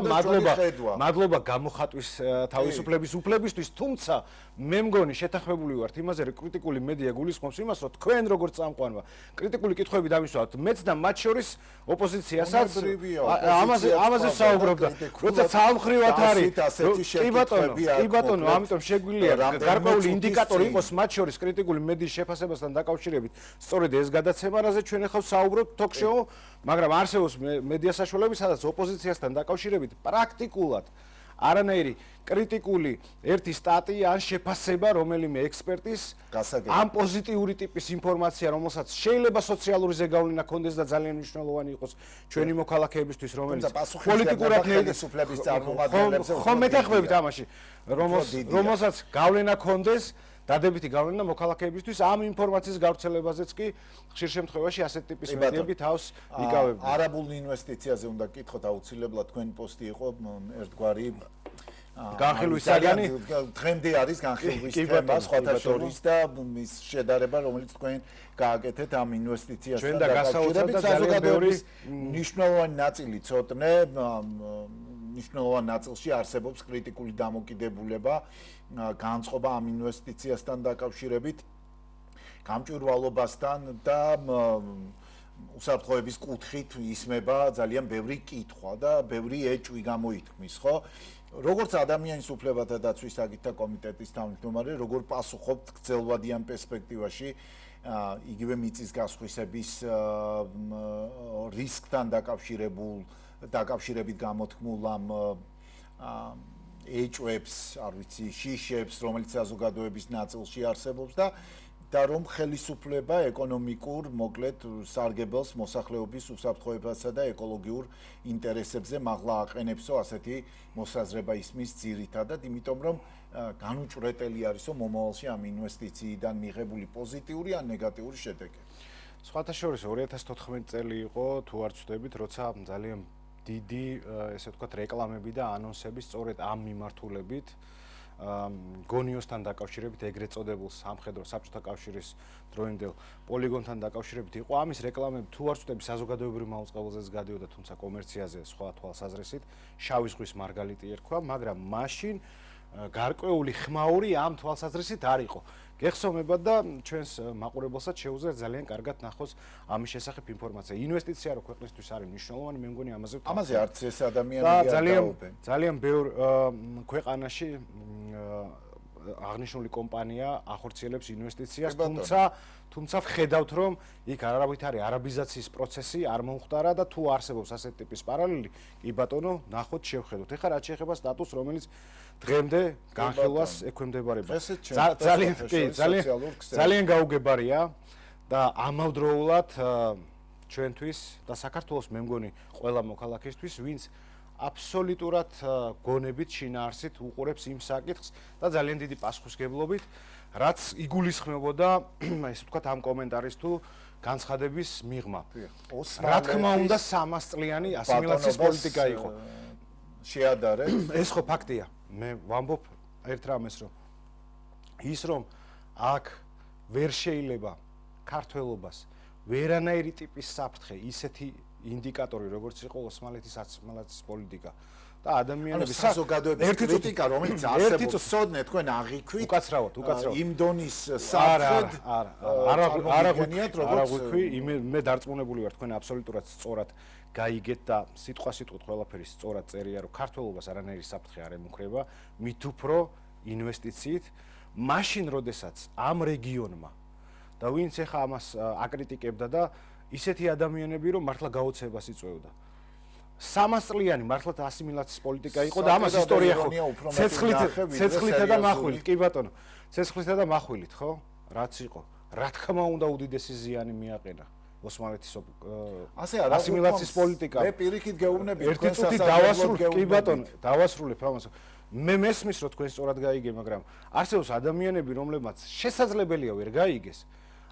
მადლობა გამოხატვის თავისუფლების უფლებისთვის, თუმცა მე მგონი შეთანხმებული ვართ იმაზე, რომ კრიტიკული მედია გულისხმობს იმას, რომ თქვენ როგორც წამყვანმა კრიტიკული კითხვები დავისვათ მეც და მათ შორის ოპოზიციასაც ამაზე საუბრობდა. როცა ცალმხრივად არის კი ბატონო, ამიტომ შეგვიძლია გარკვეული ინდიკატორი იყოს მათ შორის კრიტიკული მედიის შეფასებასთან დაკავშირებით. სწორედ ეს გადაცემა, რაზე ჩვენ ახლა საუბრობთ ток-შოუ, მაგრამ არსებობს მედია საშუალებები, სადაც ოპოზიციასთან დაკავშირებით პრაქტიკულად არანაირი კრიტიკული ერთი სტატია ან შეფასება რომელიმე ექსპერტის ამ პოზიტიური ტიპის ინფორმაცია, რომელსაც შეიძლება სოციალური ზეგავლენა ქონდეს და ძალიან მნიშვნელოვანი იყოს ჩვენი მოქალაქეებისთვის, რომელიც პოლიტიკურად ხელისუფლების წარმომადგენლებს ხო მეთანხმებით ამაში, რომელსაც გავლენა ქონდეს დადებითი გავლენა მოქალაქეებისთვის ამ ინფორმაციის გავრცელებაზეც კი ხშირ შემთხვევაში ასეთ ტიპის მედიები თავს იკავებენ. არაბულ ინვესტიციაზე უნდა გკითხოთ აუცილებლად, თქვენი პოსტი იყო ერთგვარი განხილვის საგანი დღემდე არის განხილვის თემა სხვათა შორის და ის შედარება რომელიც თქვენ გააკეთეთ ამ ინვესტიციასთან დაკავშირებით საზოგადოების მნიშვნელოვანი ნაწილი ცოტნე მნიშვნელოვან ნაწილში არსებობს კრიტიკული დამოკიდებულება განწყობა ამ ინვესტიციასთან დაკავშირებით გამჭვირვალობასთან და უსაფრთხოების კუთხით ისმება ძალიან ბევრი კითხვა და ბევრი ეჭვი გამოითქმის, ხო? როგორც ადამიანის უფლებათა დაცვის საკითხთა კომიტეტის თავმჯდომარე, როგორ პასუხობთ გრძელვადიან პერსპექტივაში იგივე მიწის გასხვისების რისკთან დაკავშირებით გამოთქმულ ამ ეჭვებს, არ ვიცი, შიშებს, რომელიც საზოგადოების ნაწილში არსებობს და რომ ხელისუფლება ეკონომიკურ, მოკლედ, სარგებელს მოსახლეობის უსაფრთხოებასა და ეკოლოგიურ ინტერესებზე მაღლა აყენებსო, ასეთი მოსაზრება ისმის ძირითადად, იმიტომ რომ განუჭრეტელი არისო მომავალში ამ ინვესტიციიდან მიღებული პოზიტიური ან ნეგატიური შედეგი. სხვათა შორის 2014 წელი იყო, თუ არ ვცდებით, როცა ძალიან დიდი, ესე ვთქვათ, რეკლამები და ანონსები სწორედ ამ მიმართულებით გონიოსთან დაკავშირებით, ეგრეთ წოდებულ სამხედრო საბჭოთა კავშირის დროინდელ პოლიგონთან დაკავშირებით იყო. ამის რეკლამები თუ არ ვწდები საზოგადოებრივ მაუწყებელზეც გადიოდა, თუმცა კომერციაზე სხვა თვალსაზრისით შავი ზღვის მარგალიტი ერქვა, მაგრამ მაშინ გარკვეული ხმაური ამ თვალსაზრისით არ იყო. გეხსოვებათ და ჩვენს მაყურებელსაც შეუძლია ძალიან კარგად ნახოს ამის შესახებ ინფორმაცია. ინვესტიცია რო ქვეყნისთვის არის მნიშვნელოვანი, მე მგონი ამაზე არც ეს ადამიანები არ დაობენ. ძალიან ბევრ ქვეყანაში აღნიშნული კომპანია ახორციელებს ინვესტიციას, თუმცა ვხედავთ, რომ იქ არავით არის არაბიზაციის პროცესი არ მომხდარა და თუ არსებობს ასეთი ტიპის პარალელი, კი ბატონო, ნახოთ შევხედოთ. ეხლა რაც შეეხება სტატუსს, რომელიც დღემდე განხილვას ექვემდებარება. ძალიან გაუგებარია და ამავდროულად ჩვენთვის და საქართველოს მე მგონი ყველა მოქალაქისთვის, ვინც აბსოლუტურად გონებით შინაარსით უყურებს იმ საკითხს და ძალიან დიდი პასუხისგებლობით, რაც იგულისხმებოდა, ესე ვთქვათ, ამ კომენტარის თუ განცხადების მიღმა. რა თქმა უნდა, 300 წლიანი ასიმილაციის პოლიტიკა იყო. შეადარეთ. ეს ხო ფაქტია. მე ვამბობ ერთ რამეს, რომ ის რომ აქ ვერ შეიძლება ქართველობას ვერანაირი ტიპის საფრთხე, ისეთი ინდიკატორი, როგორც იყო ოსმალეთის ასიმილაციის პოლიტიკა და ადამიანების საზოგადოების კრიტიკა, რომელიც არსებობს, სოდნე თქვენ აღიქვით. უკაცრავად. იმ დონის საფრთხედ არა ვიქვი, მე დარწმუნებული ვარ, თქვენ აბსოლუტურად სწორად გაიგეთ და სიტყვასიტყვით ყველაფერი სწორად წერია, რომ ქართველობას არანაირი საფრთხე არ ემუქრება, მით უფრო ინვესტიციით, მაშინ როდესაც ამ რეგიონმა და ვინც ახლა ამას აკრიტიკებდა და ისეთი ადამიანები, რომ მართლა გაოცებას იწვევდა. 300 წლიანი მართლა ასიმილაციის პოლიტიკა იყო და ამას ისტორია ხო ცეცხლითა და מחვილით, კი ბატონო, ცეცხლითა და מחვილით, ხო? რაც იყო. რა თქმა უნდა უდიდესი ზიანი მიაყენა ოსმალეთის ასიმილაციის პოლიტიკა. მე პირიქით გეუბნები ერთი წუთი დავასრულებ, კი ბატონო, დავასრულებ ამას. მე მესმის რომ თქვენ სწორად გაიგე, მაგრამ არსებობს ადამიანები, რომლებმაც შესაძლებელია ვერ გაიგეს.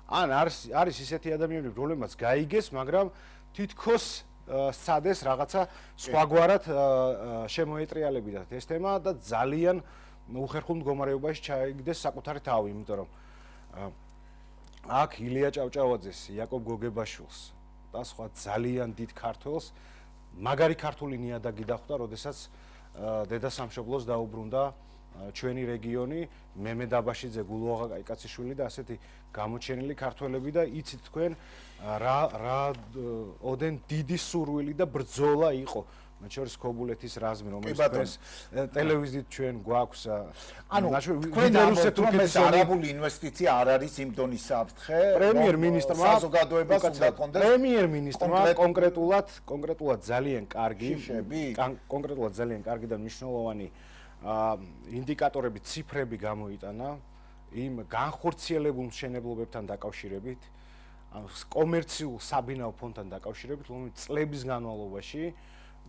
ან არის ისეთი ადამიანები, რომლებმაც გაიგეს, მაგრამ თითქოს სცადეს რაღაცა სხვაგვარად შემოეტრიალებინათ ეს თემა და ძალიან უხერხულ მდგომარეობაში ჩაიგდეს საკუთარი თავი, იმიტომ რომ აქ ილია ჭავჭავაძეს, იაკობ გოგებაშვილს და სხვა ძალიან დიდ ქართველს მაგარი ქართული ნიადაგი დახვდა, როდესაც დედა სამშობლოს დაუბრუნდა ჩვენი რეგიონი, მემე დაბაშიძე, გულუაღა კაიკაციშვილი და ასეთი გამოჩენილი ქართველები და იცით თქვენ რა ოდენ დიდი სურვილი და ბრძოლა იყო. მათ შორის ქობულეთის რაზმი, რომელიც დღეს ტელევიზიით ჩვენ გვაქვს. ანუ თქვენ რუსეთ-თურქეთის არაბული ინვესტიცია არ არის იმ დონის საფრთხე. პრემიერ-მინისტრმა საზოგადოებას უნდა კონდეს. პრემიერ-მინისტრმა კონკრეტულად ძალიან კარგი და მნიშვნელოვანი ინდიკატორები, ციფრები გამოიტანა იმ განხორციელებულ მშენებლობებთან დაკავშირებით, კომერციულ საბინაო ფონდთან დაკავშირებით, რომელიც წლების განმავლობაში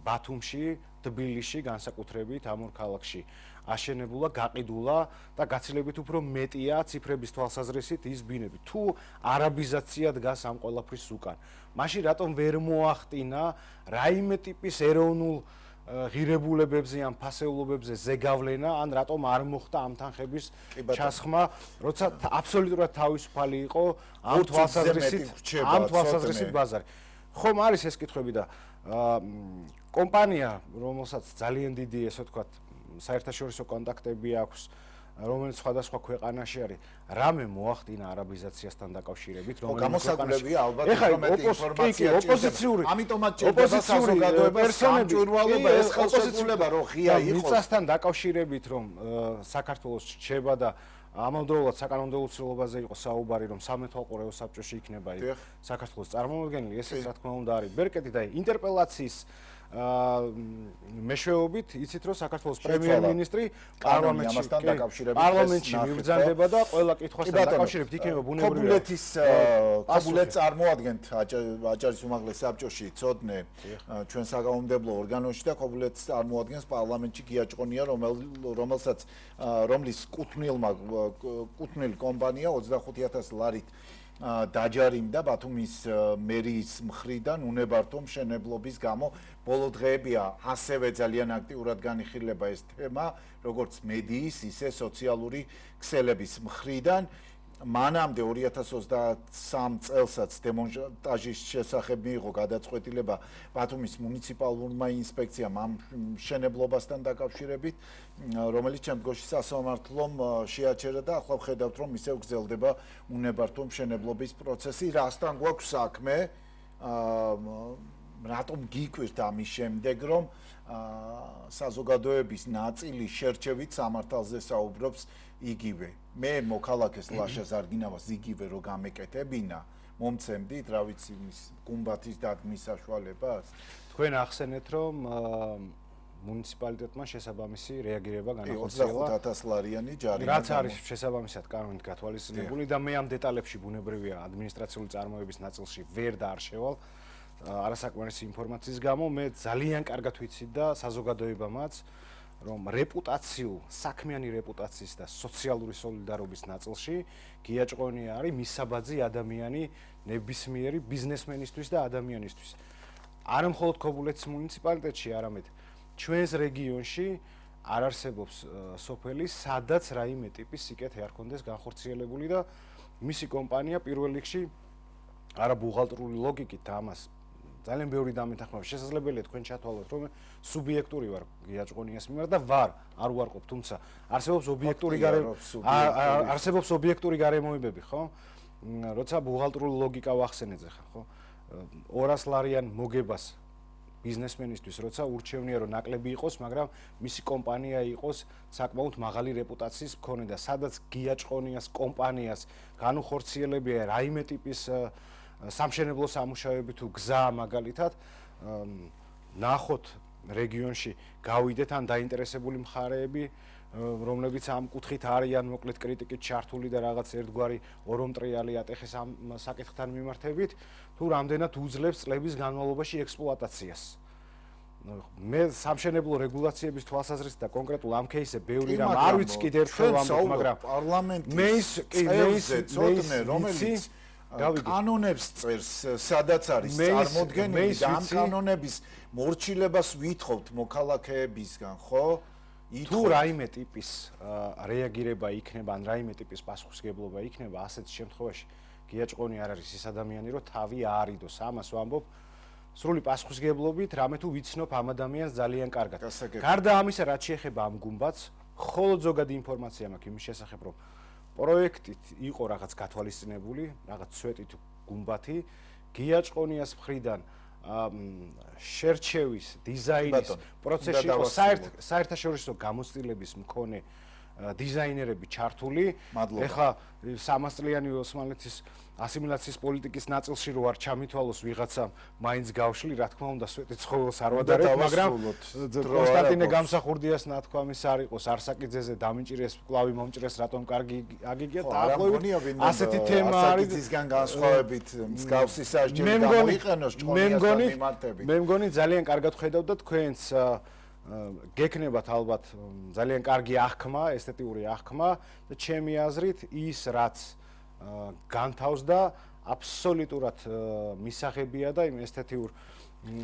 ბათუმში, თბილისში, განსაკუთრებით ამ ორ ქალაქში აშენებულა, გაყიდულა და გაცილებით უფრო მეტია ციფრების თვალსაზრისით ის ბინები. თუ არაბიზაცია დგას ამ ყველაფრის უკან, მაშინ რატომ ვერ მოახტინა რაიმე ტიპის ეროვნულ ღირებულებებზე ან ფასეულობებზე ზეგავლენა, ან რატომ არ მოხდა ამ თანხების ჩასხმა, როცა აბსოლუტურად თავისუფალი იყო ამ თვალსაზრისით ბაზარი. ხომ არის ეს კითხვები და კომპანია, რომელსაც ძალიან დიდი, ესე ვთქვათ, საერთაშორისო კონტაქტები აქვს, რომელიც სხვადასხვა ქვეყანაში არის, რამე მოახდინა არაბიზაციასთან დაკავშირებით, რომელიც გამოსაგულებია ალბათ მეტი ინფორმაცია ოპოზიციური, ამიტომაც ჭირდება საზოგადოებას სამჭვირვალობა, ეს ხელშეკრულება რო ღია იყოს მიწასთან დაკავშირებით, რომ საქართველოს რჩება და ამავდროულად საკანონმდებლო ცდილობაზე იყო საუბარი, რომ სამეთვალყურეო საბჭოში იქნება საქართველოს წარმომადგენელი, ესეც რა თქმა უნდა არის ბერკეტი და ინტერპელაციის მეშვეობით იცით რომ საქართველოს პრემიერ-მინისტრი პარლამენტში მიბრძანდება და ყველა კითხვასთან დაკავშირებით იქნება ბუნებრივია ქობულეთს წარმოადგენთ აჭარის უმაღლეს საბჭოში ცოდნე ჩვენ საკანონმდებლო ორგანოში და ქობულეთს წარმოადგენს პარლამენტში გიაჭყონია რომლის კუთვნილი კომპანია 25000 ლარით დაჯარიმდა ბათუმის მერიის მხრიდან უნებართო მშენებლობის გამო. ბოლო დღეებია ასევე ძალიან აქტიურად განიხილება ეს თემა, როგორც მედიის, ისე სოციალური ქსელების მხრიდან. მანამდე 2023 წელსაც დემონტაჟის შესახებ მიიღო გადაწყვეტილება ბათუმის მუნიციპალურმა ინსპექციამ ამ მშენებლობასთან დაკავშირებით, რომელიც შემდგომში სასამართლომ შეაჩერა და ახლა ვხედავთ, რომ ისევ გრძელდება უნებართო მშენებლობის პროცესი. რასთან გვაქვს საქმე? რატომ გიკვირთ ამის შემდეგ, რომ საზოგადოების ნაწილი შერჩევით სამართალზე საუბრობს იგივე. მე მოქალაქეს ლაშა ზარგინავას იგივე რო გამეკეთებინა, მომცემდით, რა ვიცი, მის გუმბათის დადგმის საშუალებას. თქვენ ახსენეთ, რომ მუნიციპალიტეტმა შესაბამისი რეაგირება განახორციელა. 25,000 ლარიანი ჯარიმა. რაც არის შესაბამისად კანონით გათვალისწინებული და მე ამ დეტალებში ბუნებრივია ადმინისტრაციული წარმოების ნაწილში ვერ დაარშევალ არასაკმარისი ინფორმაციის გამო. მე ძალიან კარგად ვიცი და საზოგადოებამაც რომ რეპუტაციულ, საქმიანი რეპუტაციის და სოციალური სოლიდარობის ნაწილში გიაჭყონია არის მისაბაძი ადამიანი ნებისმიერი ბიზნესმენისთვის და ადამიანისთვის. არა მხოლოდ ქობულეთის მუნიციპალიტეტში, არამედ ჩვენს რეგიონში არ არსებობს სოფელი, სადაც რაიმე ტიპის სიკეთე არ ქონდეს განხორციელებული და მისი კომპანია პირველ რიგში არა ბუღალტრული ლოგიკით და ამას ძალიან ბევრი დამეთანხმება. შესაძლებელია თქვენ ჩათვალოთ, რომ სუბიექტური ვარ გიაჭყონიას მიმართ და ვარ, არ უარყოფ, თუმცა არსებობს ობიექტური გარემოებები, ხო? როცა ბუღალტრული ლოგიკა ვახსენეთ ხა, ხო? 200 ლარიან მოგებას ბიზნესმენისთვის, როცა ურჩევნია რომ ნაკლები იყოს, მაგრამ მისი კომპანია იყოს საკმაოდ მაღალი რეპუტაციის მქონე და სადაც გიაჭყონიას კომპანიას განუხორციელებია რაიმე ტიპის სამშენებლო სამუშაოები თუ გზა მაგალითად ნახოთ რეგიონში გავიდეთ ან დაინტერესებული მხარეები რომლებიც ამ კუთხით არიან მოკლედ კრიტიკით ჩართული და რაღაც ერთგვარი ორომტრიალი ატეხეს ამ საკითხთან მიმართებით თუ რამდენად უძლებს წლების განმავლობაში ექსპლუატაციას მე სამშენებლო რეგულაციების თვალსაზრისით და კონკრეტულ ამ кейსზე ბევრი რამ არ ვიცი კიდევ ერთხელ ვამბობ მაგრამ პარლამენტის წელზე ცოტნე რომელიც კანონებს წერს, სადაც არის წარმოდგენილი და ამ კანონების მორჩილებას ვითხოვთ მოქალაქეებისგან, ხო? თუ რაიმე ტიპის რეაგირება იქნება, ან რაიმე ტიპის პასუხისგებლობა იქნება, ასეთ შემთხვევაში გიაჭყონი არ არის ის ადამიანი, რომ თავი აარიდოს. ამას ვამბობ სრული პასუხისგებლობით, რამე თუ ვიცნობ ამ ადამიანს ძალიან კარგად. გარდა ამისა, რაც შეეხება ამ გუმბათს, მხოლოდ ზოგადი ინფორმაცია მაქვს იმის შესახებ, რომ პროექტით იყო რაღაც გათვალისწინებული, რაღაც სვეტით გუმბათი, გიაჭყონიას მხრიდან შერჩევის დიზაინის პროცესში იყო საერთაშორისო გამოცდილების მქონე დიზაინერები ჩართული. ეხლა 300 წლიანი ოსმალეთის ასიმილაციის პოლიტიკის ნაწილში რო არ ჩამითვალოს ვიღაცა მაინც გავშლი, რა თქმა უნდა, სვეტით ცხოველს არ ვადარებ, მაგრამ კონსტანტინე გამსახურდიას ნათქვამის არ იყოს არსაკიძეზე დამინჭირეს, კლავი მომჭრეს, რატომ კარგი აგიგია და ასეთი თემა არის ისგან განსხვავებით მსგავსი სასჯელი გამოიყენოს ჭყონიასთან მიმართებით. მე მგონი ძალიან კარგად ხედავთ და თქვენც გეკნებათ ალბათ ძალიან კარგი აღქმა, ესთეტიური აღქმა და ჩემი აზრით ის რაც განთავსდა აბსოლუტურად მისაღებია და იმ ესთეტიურ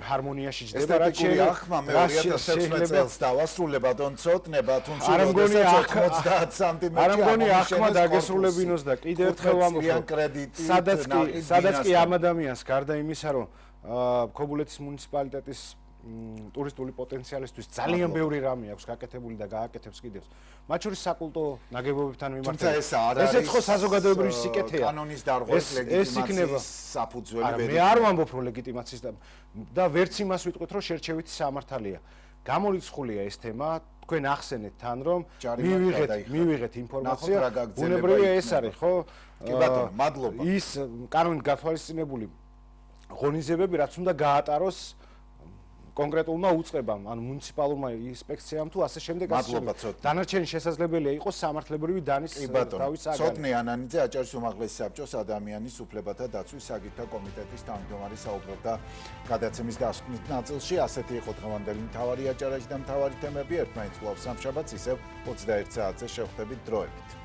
ჰარმონიაში ჯდება რაც შეიძლება ახმა მე 2016 წელს დავასრულე ბატონ ცოტნე ბათუმში როდესაც 90 სანტიმეტრი არ მგონი ახმა დაგესრულებინოს და კიდევ ერთხელ ვამბობ სადაც კი ამ ადამიანს გარდა იმისა რომ ქობულეთის მუნიციპალიტეტის ტურისტული პოტენციალისთვის ძალიან ბევრი რამე აქვს გაკეთებული და გააკეთებს კიდევ. მათ შორის საკულტო ნაგებობებთან მიმართებით. ესეც ხო საზოგადოებრივი სიკეთეა. კანონის დარღვევის ლეგიტიმაციის საფუძველი. მე არ ვამბობ რომ ლეგიტიმაციის და ვერც იმას ვიტყვით რომ შერჩევითი სამართალია. გამორიცხულია ეს თემა. თქვენ ახსენეთ თან რომ მივიღეთ ინფორმაცია. ბუნებრივია ეს არის ხო? კი ბატონო, მადლობა. ის კანონით გათვალისწინებული ღონისძიებები რაც უნდა გაატაროს კონკრეტულმა უწყებამ, ან მუნიციპალურმა ინსპექციამ თუ ასე შემდეგ დანარჩენი შესაძლებელია იყოს სამართლებრივი დანის თავის საგანი. ცოტნე ანანიძე აჭარის უმაღლესი საბჭოს ადამიანის უფლებათა დაცვის საკითხთა კომიტეტის თავმჯდომარე საუბრობდა გადაცემის დასკვნით ნაწილში. ასეთი იყო დღევანდელი მთავარი აჭარაში და მთავარი თემები. ერთმანეთს კვლავ სამშაბათს ისევ 21 საათზე შევხვდებით დროებით.